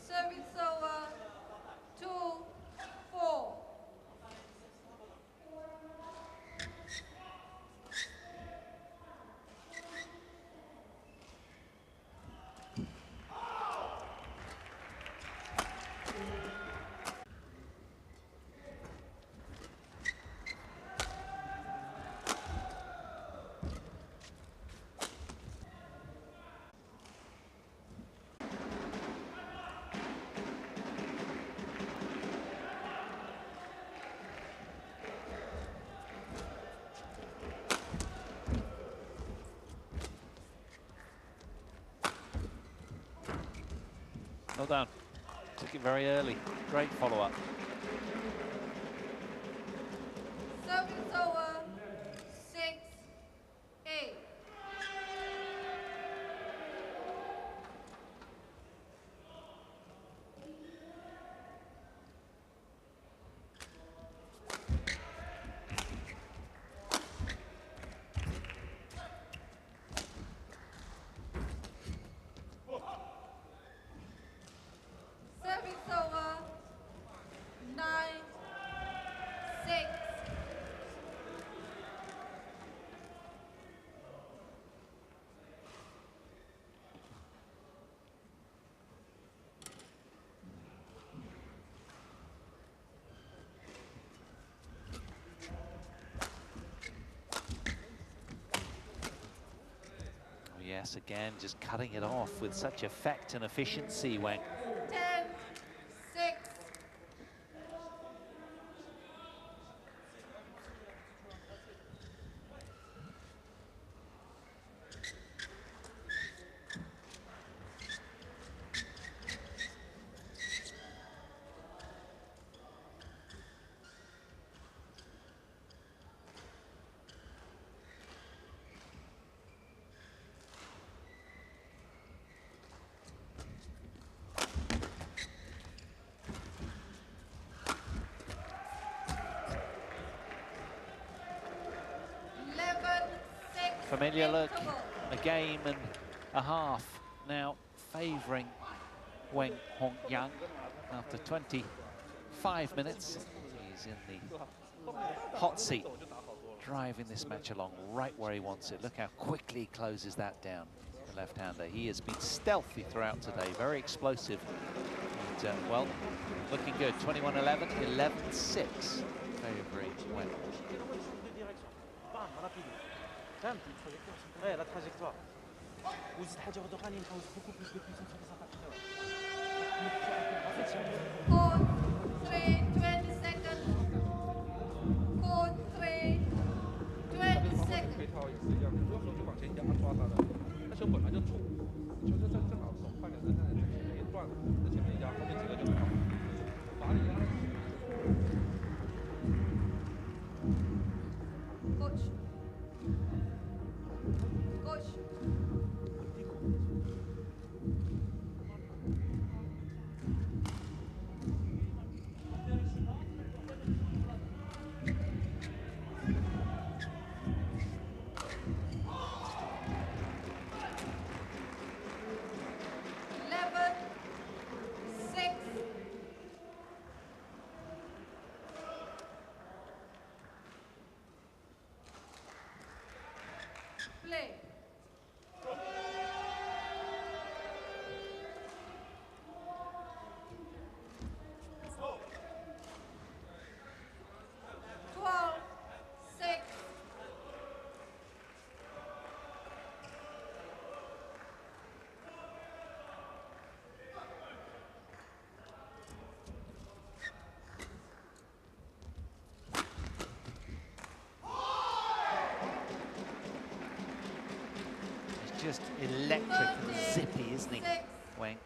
Speaker 10: Service over. 2, 4.
Speaker 1: Well done. Took it very early. Great follow-up.
Speaker 10: Service over. 6, 8.
Speaker 1: Yes, again, just cutting it off with such effect and efficiency, Wang.
Speaker 4: 10-6.
Speaker 1: Familiar look, a game and a half now favouring Weng Hongyang after 25 minutes. He's in the hot seat, driving this match along right where he wants it. Look how quickly he closes that down, the left-hander. He has been stealthy throughout today, very explosive. And, well, looking good. 21-11, 11-6, favouring Weng.
Speaker 9: Ouais, la trajectoire. Vous حاجة واحدة أخرى نحاول beaucoup plus de puissance sur sa partie.
Speaker 4: 4, 3, 20 seconds. 4, 3, 20 seconds.
Speaker 7: 推套也是一样，如果说就往前压抓他的，他球本来就重，就是正好手快点在前面一转，在前面一压，后面几个就跑，把你压。
Speaker 4: Coach. Coach. Play.
Speaker 1: Just electric and zippy, isn't he, Weng?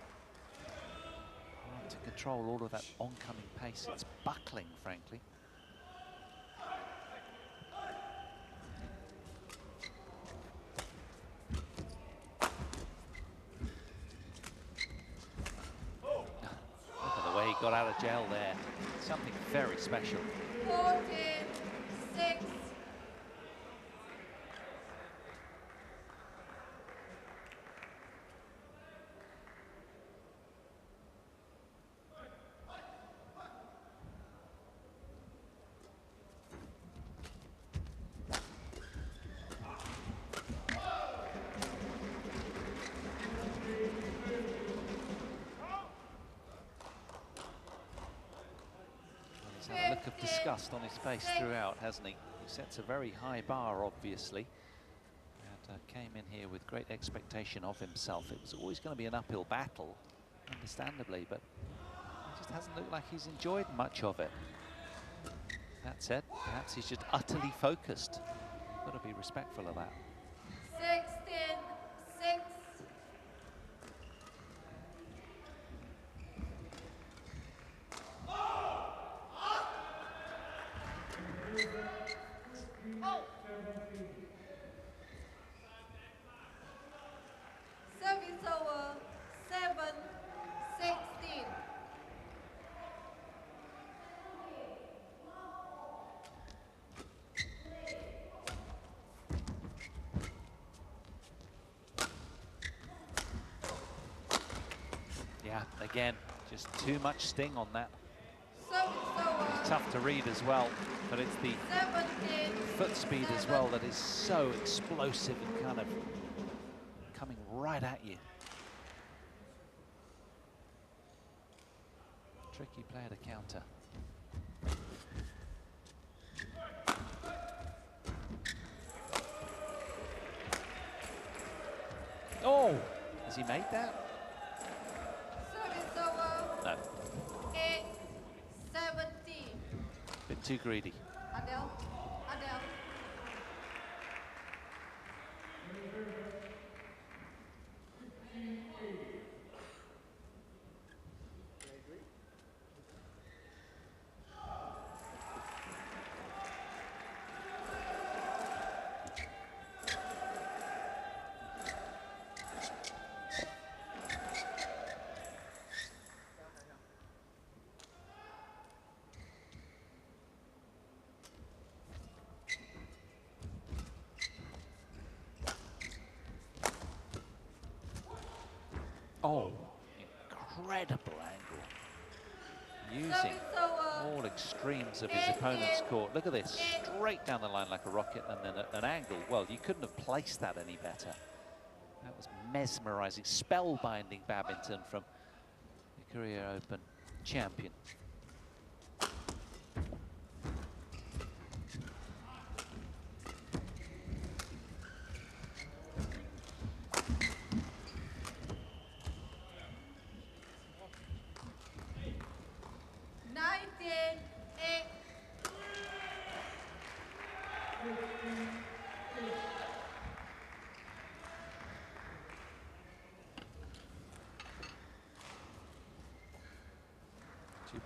Speaker 1: Hard to control all of that oncoming pace. It's buckling, frankly. Look at the way he got out of jail there. Something very special.
Speaker 4: 14-6.
Speaker 1: He's had a look of disgust on his face throughout, hasn't he? He sets a very high bar, obviously, and came in here with great expectation of himself. It was always going to be an uphill battle, understandably, but it just hasn't looked like he's enjoyed much of it. That said, perhaps he's just utterly focused. Got to be respectful of that.
Speaker 4: 16-6. Service over 7-16.
Speaker 1: Yeah, again, just too much sting on that.
Speaker 4: Service over
Speaker 1: It's tough to read as well, but it's the
Speaker 4: 17.
Speaker 1: foot speed as well that is so explosive and kind of coming right at you. Tricky player to counter. Has he made that?
Speaker 4: Service over.
Speaker 1: No.
Speaker 4: 8-17.
Speaker 1: Bit too greedy.
Speaker 4: Adele. Adele.
Speaker 1: Oh, incredible angle. Using all extremes of his opponent's court. Look at this, straight down the line like a rocket, and then an angle. Well, you couldn't have placed that any better. That was mesmerizing, spellbinding badminton from the Korea Open champion.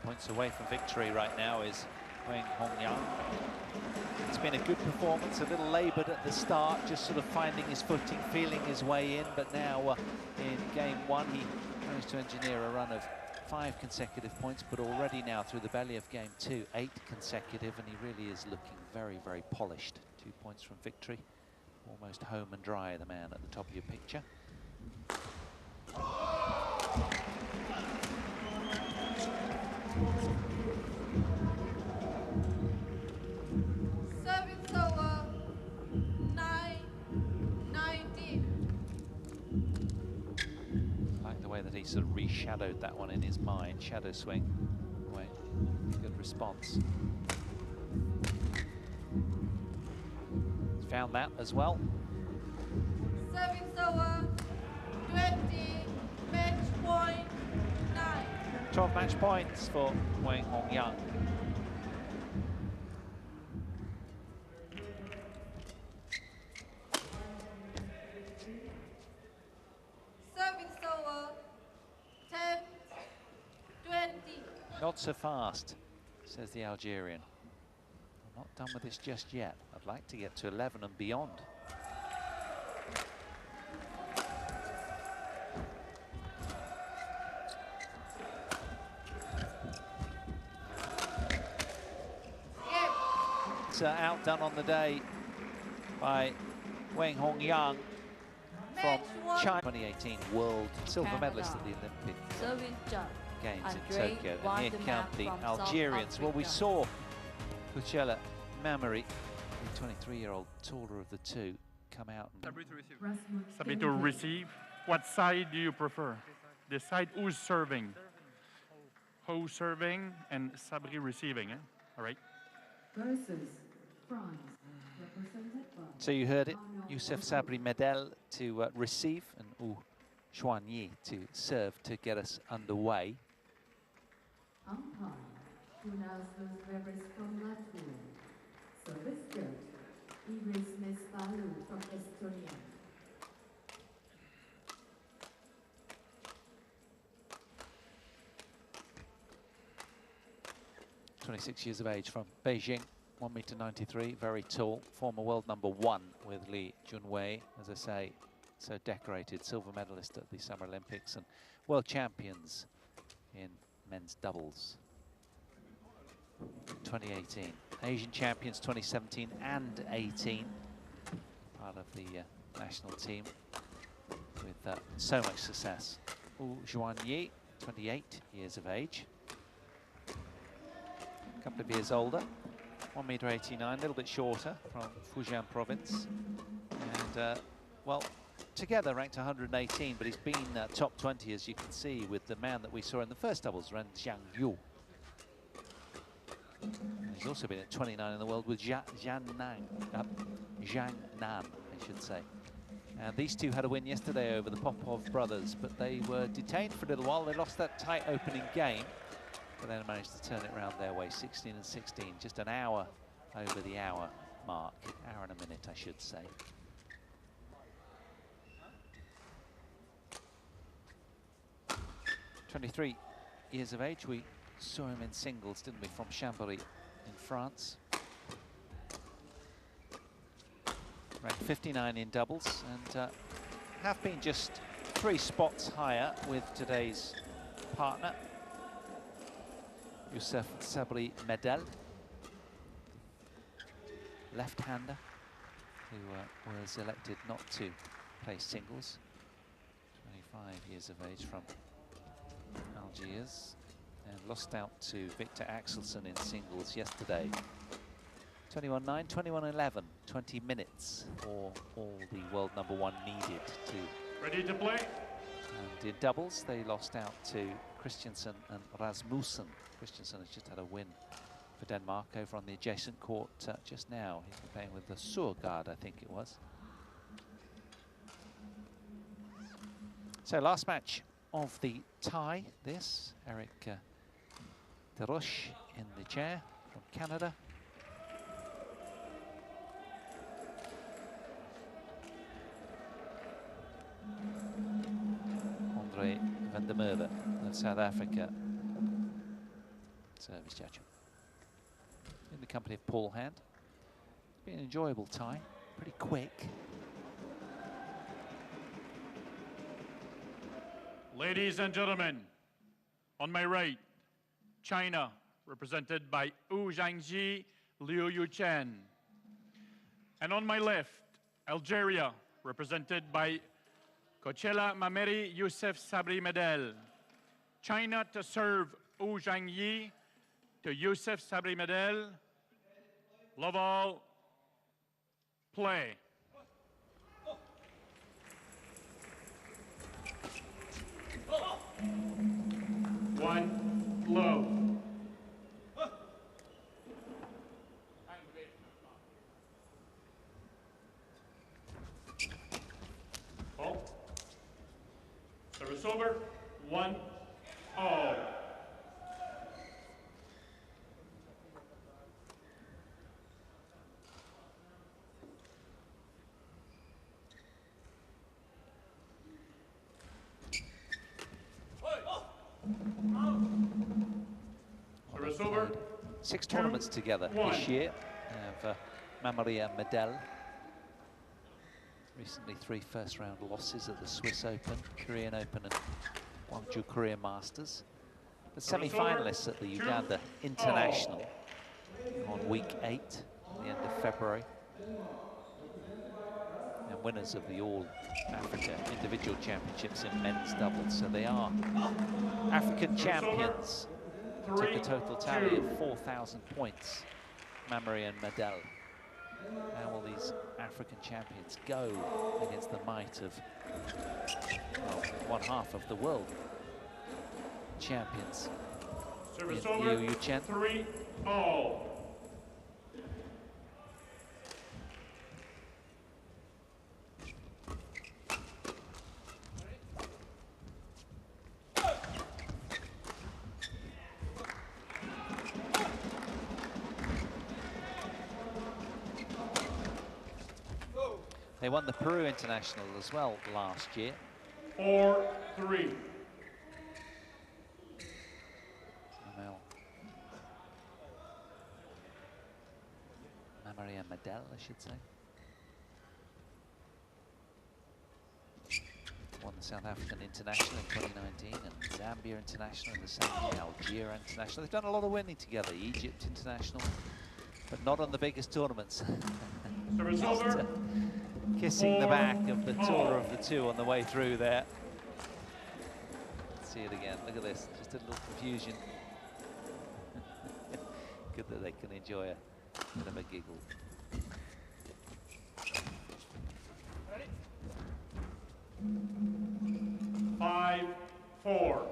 Speaker 1: Points away from victory right now is Wang Hongyang. It's been a good performance, a little laboured at the start, just sort of finding his footing, feeling his way in, but now in game one he managed to engineer a run of 5 consecutive points, but already now through the belly of game 2, 8 consecutive, and he really is looking very, very polished. 2 points from victory, almost home and dry, the man at the top of your picture.
Speaker 4: Service over. 9-19.
Speaker 1: I like the way that he sort of reshadowed that one in his mind. Shadow swing. Wait, good response. Found that as well.
Speaker 4: Service over. 20. Match point 9.
Speaker 1: 12 match points for Wang Hongyang.
Speaker 4: Service over. 10-20.
Speaker 1: Not so fast, says the Algerian. I'm not done with this just yet. I'd like to get to 11 and beyond. It's outdone on the day by Wang Hongyang from China. 2018 world silver medalist at the Olympic Games in Tokyo. And here come the Algerians. Well, we saw Puchela Mamari, the 23-year-old taller of the two, come out.
Speaker 3: Sabri to receive. What side do you prefer? The side who's serving. Who's serving and Sabri receiving, eh? All right.
Speaker 2: Versus France, represented by
Speaker 1: So you heard it, Youssef Sabri Medel to receive and Wu Xuanyi to serve to get us underway.
Speaker 2: umpire, who now knows members from Latvia. Service judge, Iris Mesbalu from Estonia.
Speaker 1: 26 years of age from Beijing, 1.93 m, very tall, former world #1 with Li Junwei, as I say, so decorated, silver medalist at the Summer Olympics and world champions in men's doubles 2018. Asian champions 2017 and 18, part of the national team with so much success. Wu Xuanyi, 28 years of age. A couple of years older, 1.89 m, a little bit shorter, from Fujian province. And, well, together ranked 118, but he's been top 20, as you can see, with the man that we saw in the first doubles, Ren Xiangyu. He's also been at 29 in the world with Zhang Nan, I should say. And these two had a win yesterday over the Popov brothers, but they were detained for a little while. They lost that tight opening game, but then managed to turn it around their way, 16 and 16, just an hour over the hour mark, hour and a minute, I should say. (23 years of age. We saw him in singles, didn't we, from Chambéry in France. Ranked 59 in doubles, and have been just 3 spots higher with today's partner, Youssef Sabri Medel, left-hander, who was elected not to play singles. 25 years of age, from Algiers, and lost out to Victor Axelsen in singles yesterday. 21-9, 21-11, 20 minutes for all the world #1 needed to.
Speaker 3: Ready to play?
Speaker 1: And in doubles, they lost out to Christiansen and Rasmussen. Christiansen has just had a win for Denmark over on the adjacent court just now. He's been playing with the Surgaard, I think it was. So last match of the tie, this. Eric Deroche in the chair from Canada. Andre van der Merwe of South Africa, service judge. In the company of Paul Hand. It's been an enjoyable tie, pretty quick.
Speaker 3: Ladies and gentlemen, on my right, China, represented by Wu Zhangji, Liu Yuchen. And on my left, Algeria, represented by Kochela Mameri Youssef Sabri Medel. China to serve Wu Zhangyi to Youssef Sabri Medel. Love all, play. One, low. Ball. Service over, 1-all. Service over.
Speaker 1: 6 tournaments together this year of Mamaria Medel. Recently 3 first-round losses at the Swiss Open, Korean Open and Gwangju Korea Masters. The semi-finalists at the Uganda International on week 8, the end of February. And winners of the All Africa Individual Championships in men's doubles. So they are African champions. Took a total tally of 4,000 points, Mamari and Medel. How will these African champions go against the might of, well, 1/2 of the world champions?
Speaker 3: Service over, 3-all.
Speaker 1: They won the Peru International as well last year.
Speaker 3: 4-3.
Speaker 1: Maria Medel, I should say. Won the South African International in 2019 and Zambia International in the same year, Algeria International. They've done a lot of winning together, Egypt International, but not on the biggest tournaments.
Speaker 3: Service over.
Speaker 1: Kissing the back of the taller of the two on the way through there. Let's see it again. Look at this. Just a little confusion. Good that they can enjoy a bit of a giggle.
Speaker 3: Ready? 5-4.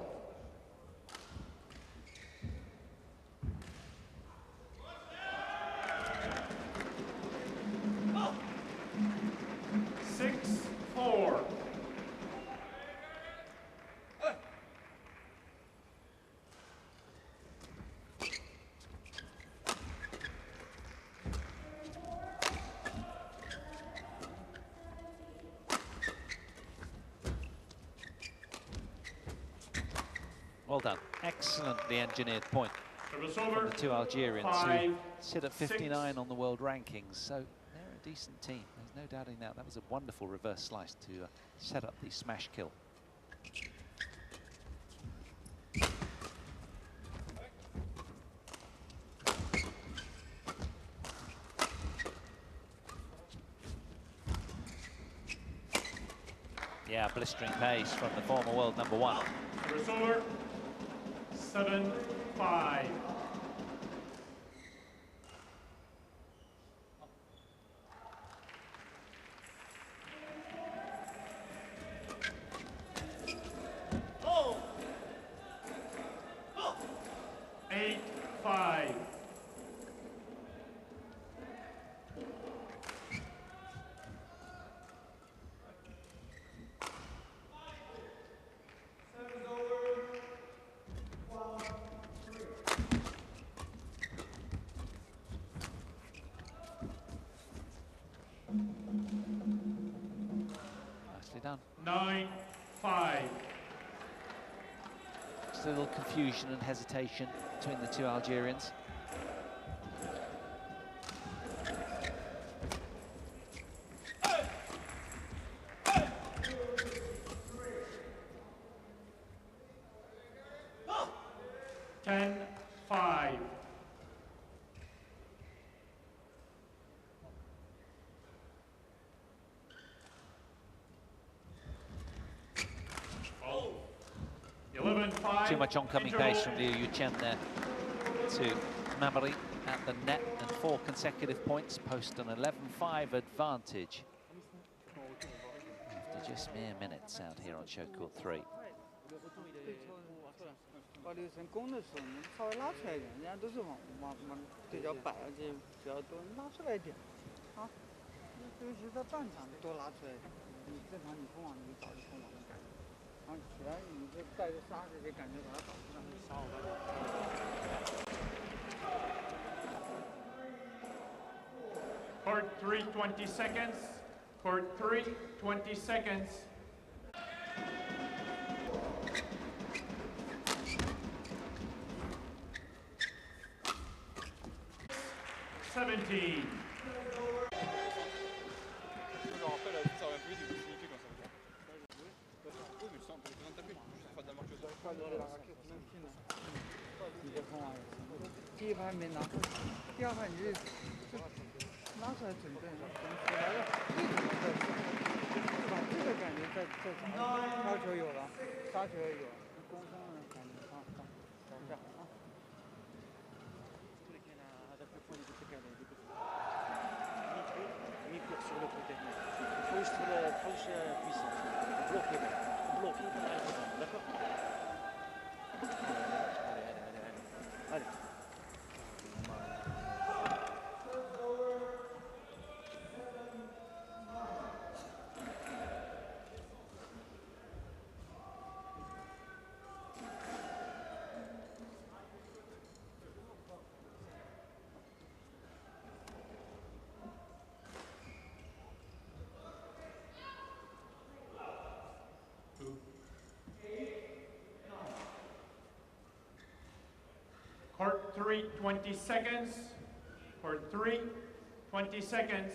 Speaker 1: Well done. Excellently engineered point
Speaker 3: Service
Speaker 1: from
Speaker 3: over.
Speaker 1: the two Algerians who
Speaker 3: 5,
Speaker 1: sit at
Speaker 3: 6.
Speaker 1: 59 on the world rankings. So they're a decent team. There's no doubting that. That was a wonderful reverse slice to set up the smash kill. Yeah, blistering pace from the former world number one.
Speaker 3: Service over. 7-5. Oh. 8-5.
Speaker 1: Nicely done.
Speaker 3: 9-5.
Speaker 1: Just a little confusion and hesitation between the two Algerians.
Speaker 3: Oh. 10-5.
Speaker 1: Too much oncoming pace from Liu Yuchen there to Mamari at the net, and 4 consecutive points post an 11-5 advantage. After just mere minutes out here on show court 3.
Speaker 11: 保留成功的时候，你稍微拉出来一点，人家都是往对角摆上去比较多，拉出来一点，啊，尤其在半场多拉出来一点，你正常你封网你早就封网的感觉，然后起来你就带着沙子就感觉把它导出来，沙我感觉。
Speaker 3: Court 3, 20 seconds. Court 3, 20 seconds. $17.
Speaker 9: Sur le côté. Il faut juste puissance. Bloquer. D'accord. Allez.
Speaker 3: Court 3, 20 seconds. Court 3, 20 seconds.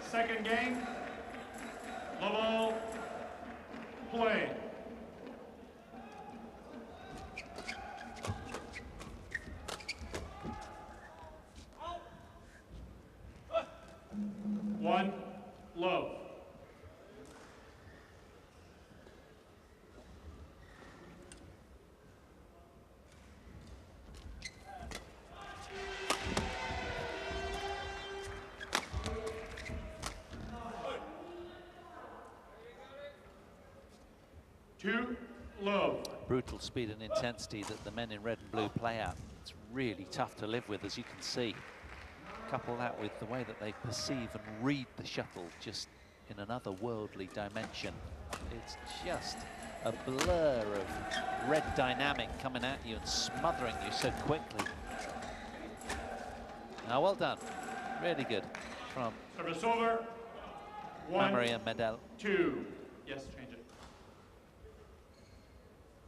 Speaker 3: Second game. Level. Play. One love. Two love.
Speaker 1: Brutal speed and intensity that the men in red and blue play at. It's really tough to live with, as you can see. Couple that with the way that they perceive and read the shuttle, just in another worldly dimension. It's just a blur of red dynamic coming at you and smothering you so quickly. Now, well done. Really good from
Speaker 3: Service over.
Speaker 1: Mamery and Medel.
Speaker 3: 2. Yes, change it.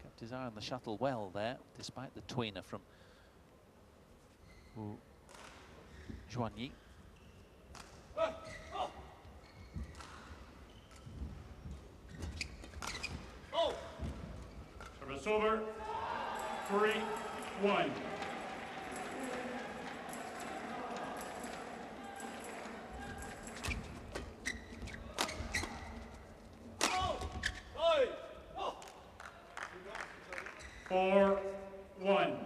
Speaker 1: Kept his eye on the shuttle well there, despite the tweener from Joigny.
Speaker 3: Service over. 3-1. Four, 1.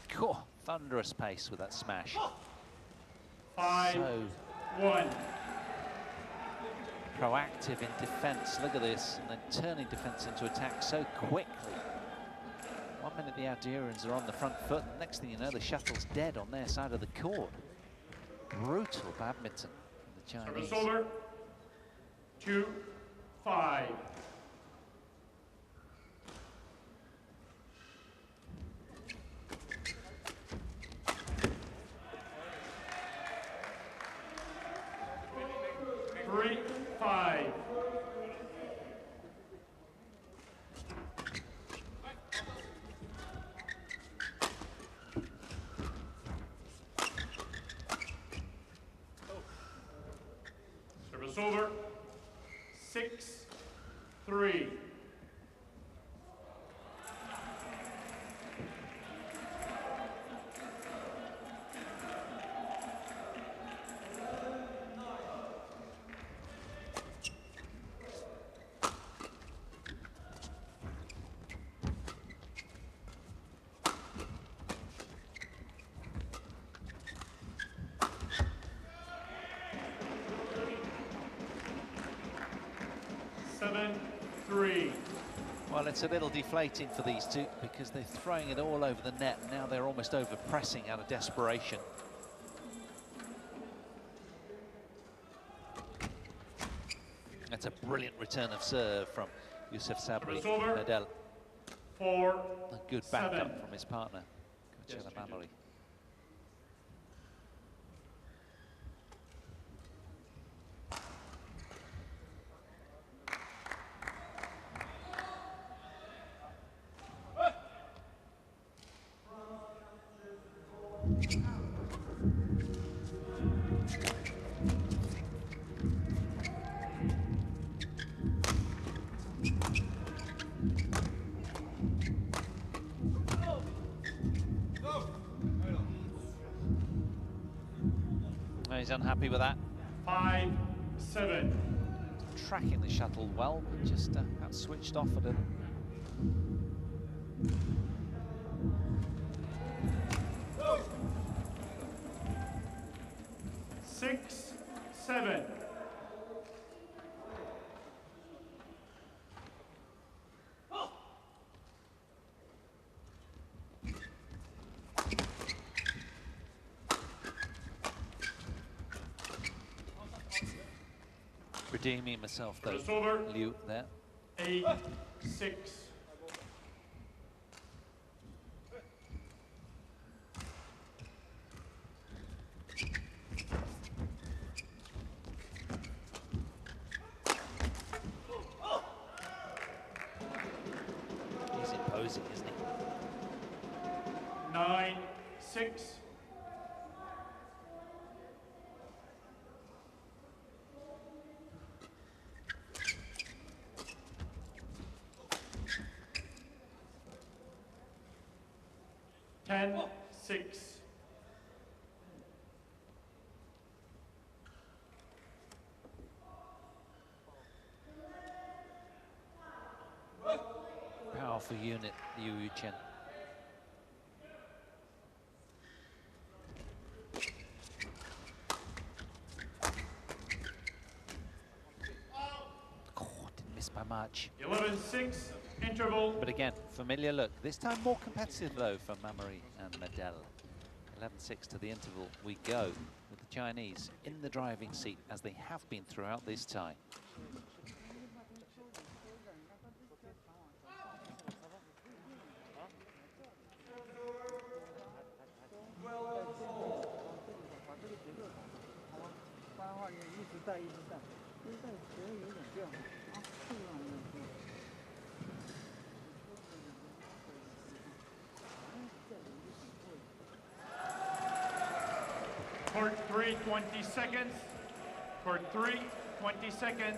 Speaker 1: Cool. Thunderous pace with that smash.
Speaker 3: 5,
Speaker 1: So
Speaker 3: 1.
Speaker 1: proactive in defence. Look at this, and then turning defence into attack so quickly. 1 minute the Algerians are on the front foot, and next thing you know, the shuttle's dead on their side of the court. Brutal badminton from the Chinese.
Speaker 3: Service over. 2-5. Three, 5. Service over. 6-3.
Speaker 1: Well, it's a little deflating for these two because they're throwing it all over the net. Now they're almost over pressing out of desperation. That's a brilliant return of serve from Youssef Sabri. Medel.
Speaker 3: 4,
Speaker 1: A good
Speaker 3: 7.
Speaker 1: backup from his partner, Coachella Mamery. He's unhappy with that.
Speaker 3: 5-7.
Speaker 1: Tracking the shuttle well, but just got switched off at it.
Speaker 3: Oh. 6-7.
Speaker 1: Redeeming myself though, Liu there.
Speaker 3: 8-6.
Speaker 1: He's imposing, isn't he?
Speaker 3: 9-6. Ten, 6.
Speaker 1: Powerful unit, Liu Yuchen. Oh, didn't miss by much.
Speaker 3: 11-6. Interval.
Speaker 1: But again, familiar look. This time more competitive though for Mamary and Medel. 11-6 to the interval we go, with the Chinese in the driving seat as they have been throughout this tie.
Speaker 3: Court 3, 20 seconds. Court 3, 20 seconds.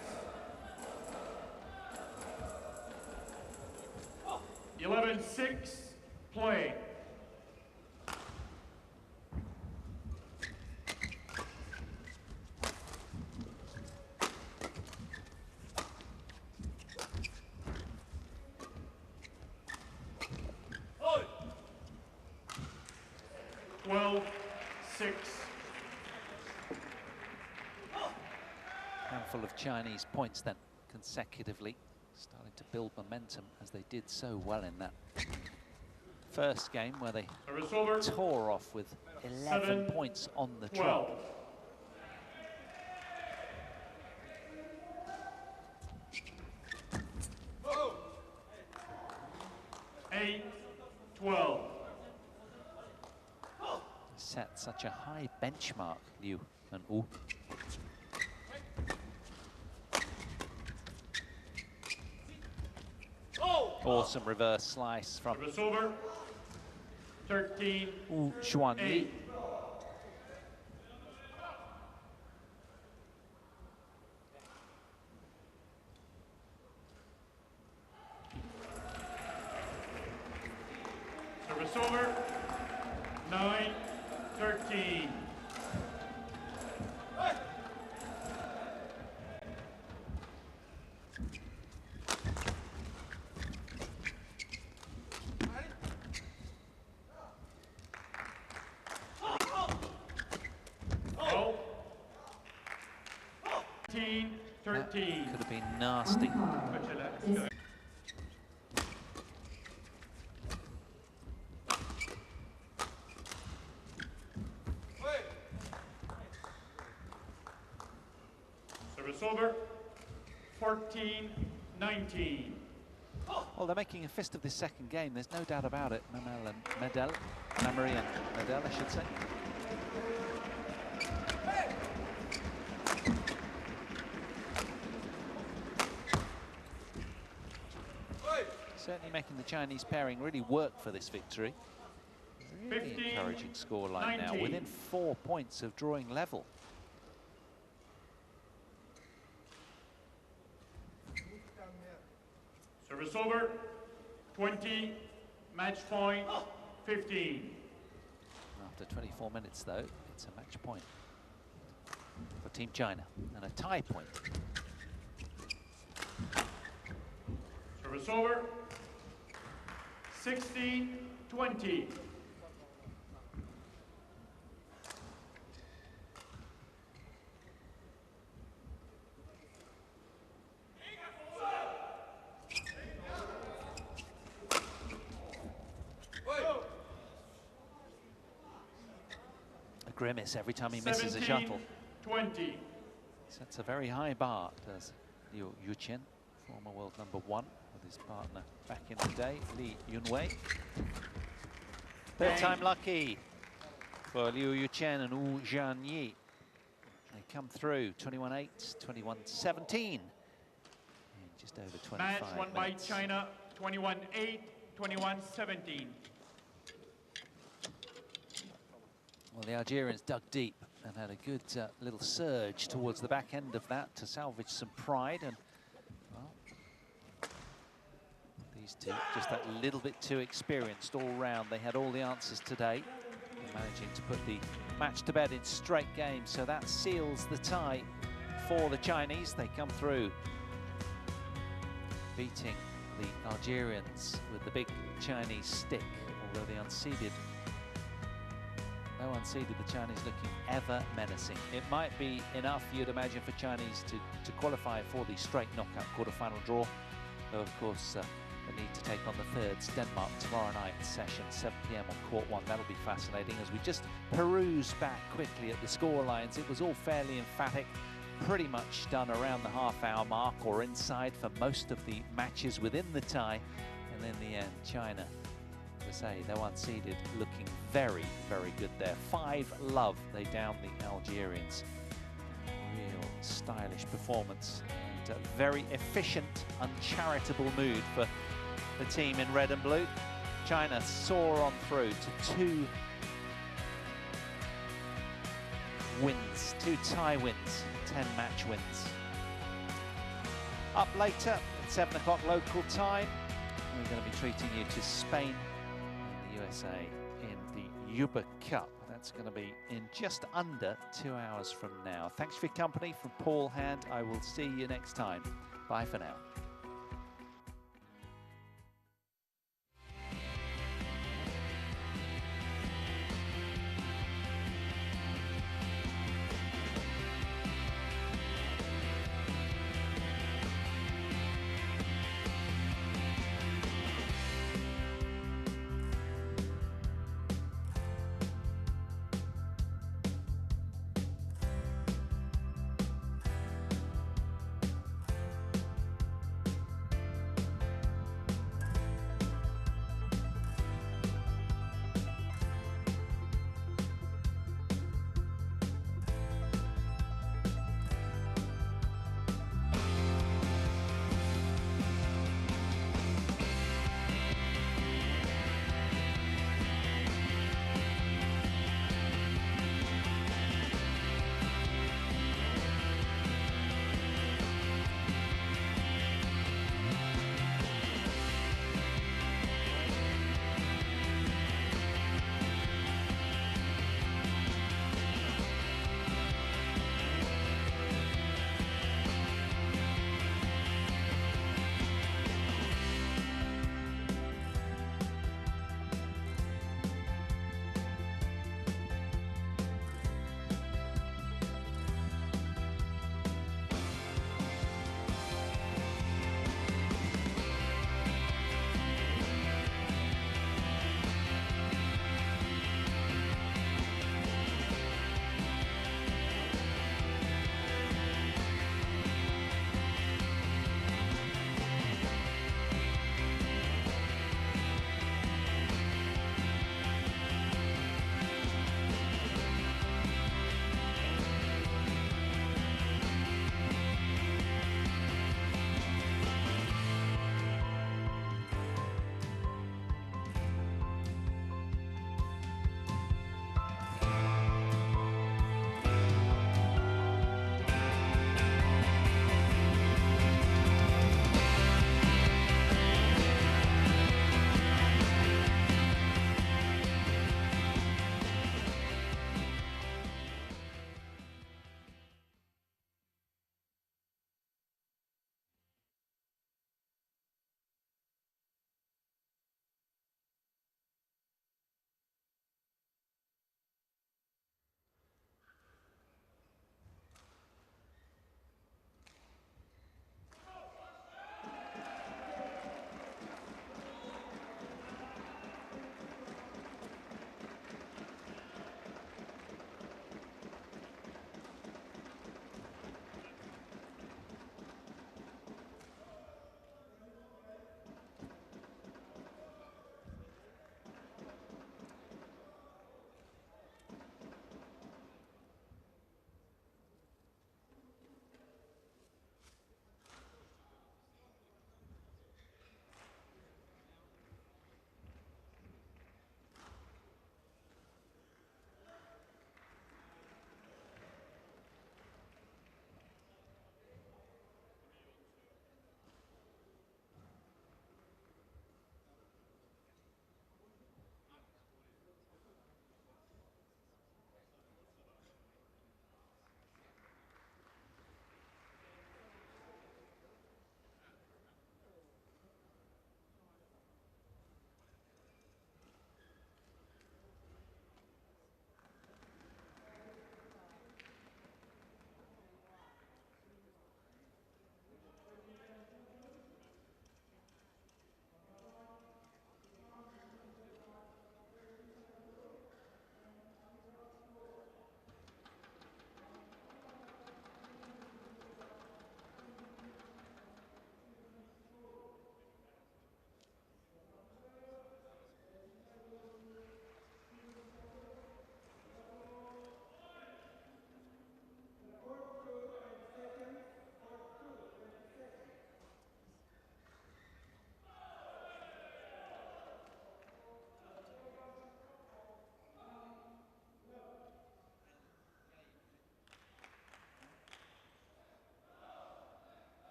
Speaker 3: 11-6, play. Oh. 12-6.
Speaker 1: Handful of Chinese points then consecutively, starting to build momentum as they did so well in that first game where they tore off with 11 points on the trot.
Speaker 3: 8-12.
Speaker 1: Set such a high benchmark, Liu and Wu. Awesome reverse slice from
Speaker 3: Service over. 13.
Speaker 1: Wu Xuanyi.
Speaker 3: Service over. 9-13.
Speaker 1: That could have been nasty.
Speaker 3: Service over. 14-19.
Speaker 1: Well, they're making a fist of this second game. There's no doubt about it. Mamary and Medel, I should say. Certainly making the Chinese pairing really work for this victory. Really
Speaker 3: 15,
Speaker 1: encouraging scoreline
Speaker 3: 19.
Speaker 1: now, within 4 points of drawing level.
Speaker 3: Service over. 20. Match point. 15.
Speaker 1: After 24 minutes, though, it's a match point for Team China and a tie point.
Speaker 3: Service over. 16-20.
Speaker 1: A grimace every time he misses a shuttle.
Speaker 3: 20.
Speaker 1: Sets a very high bar, does Liu Yuqian, former world #1, with his partner back in the day, Li Yunwei. Third time lucky for Liu Yuqian and Wu Xuanyi. They come through 21-8, 21-17. In just over 25
Speaker 3: Match won
Speaker 1: minutes.
Speaker 3: by China. 21-8, 21-17.
Speaker 1: Well, the Algerians dug deep and had a good little surge towards the back end of that to salvage some pride. And well, these two just that little bit too experienced all round. They had all the answers today. They're managing to put the match to bed in straight games, so that seals the tie for the Chinese. They come through, beating the Algerians with the big Chinese stick, although the unseeded. No unseeded, the Chinese looking ever menacing. It might be enough, you'd imagine, for Chinese to qualify for the straight knockout quarterfinal draw. Though, of course, They need to take on the thirds, Denmark, tomorrow night session, 7 p.m. on court 1. That'll be fascinating. As we just peruse back quickly at the score lines, it was all fairly emphatic, pretty much done around the half-hour mark or inside for most of the matches within the tie. And in the end, China, as I say, though unseeded, looking very, very good there. 5-love, they downed the Algerians. Real stylish performance and a very efficient, uncharitable mood for the team in red and blue. China soar on through to 2 wins, 2 tie wins, 10 match wins. Up later at 7 o'clock local time, we're going to be treating you to Spain and the USA in the Uber Cup. That's going to be in just under 2 hours from now. Thanks for your company. From Paul Hand, I will see you next time. Bye for now.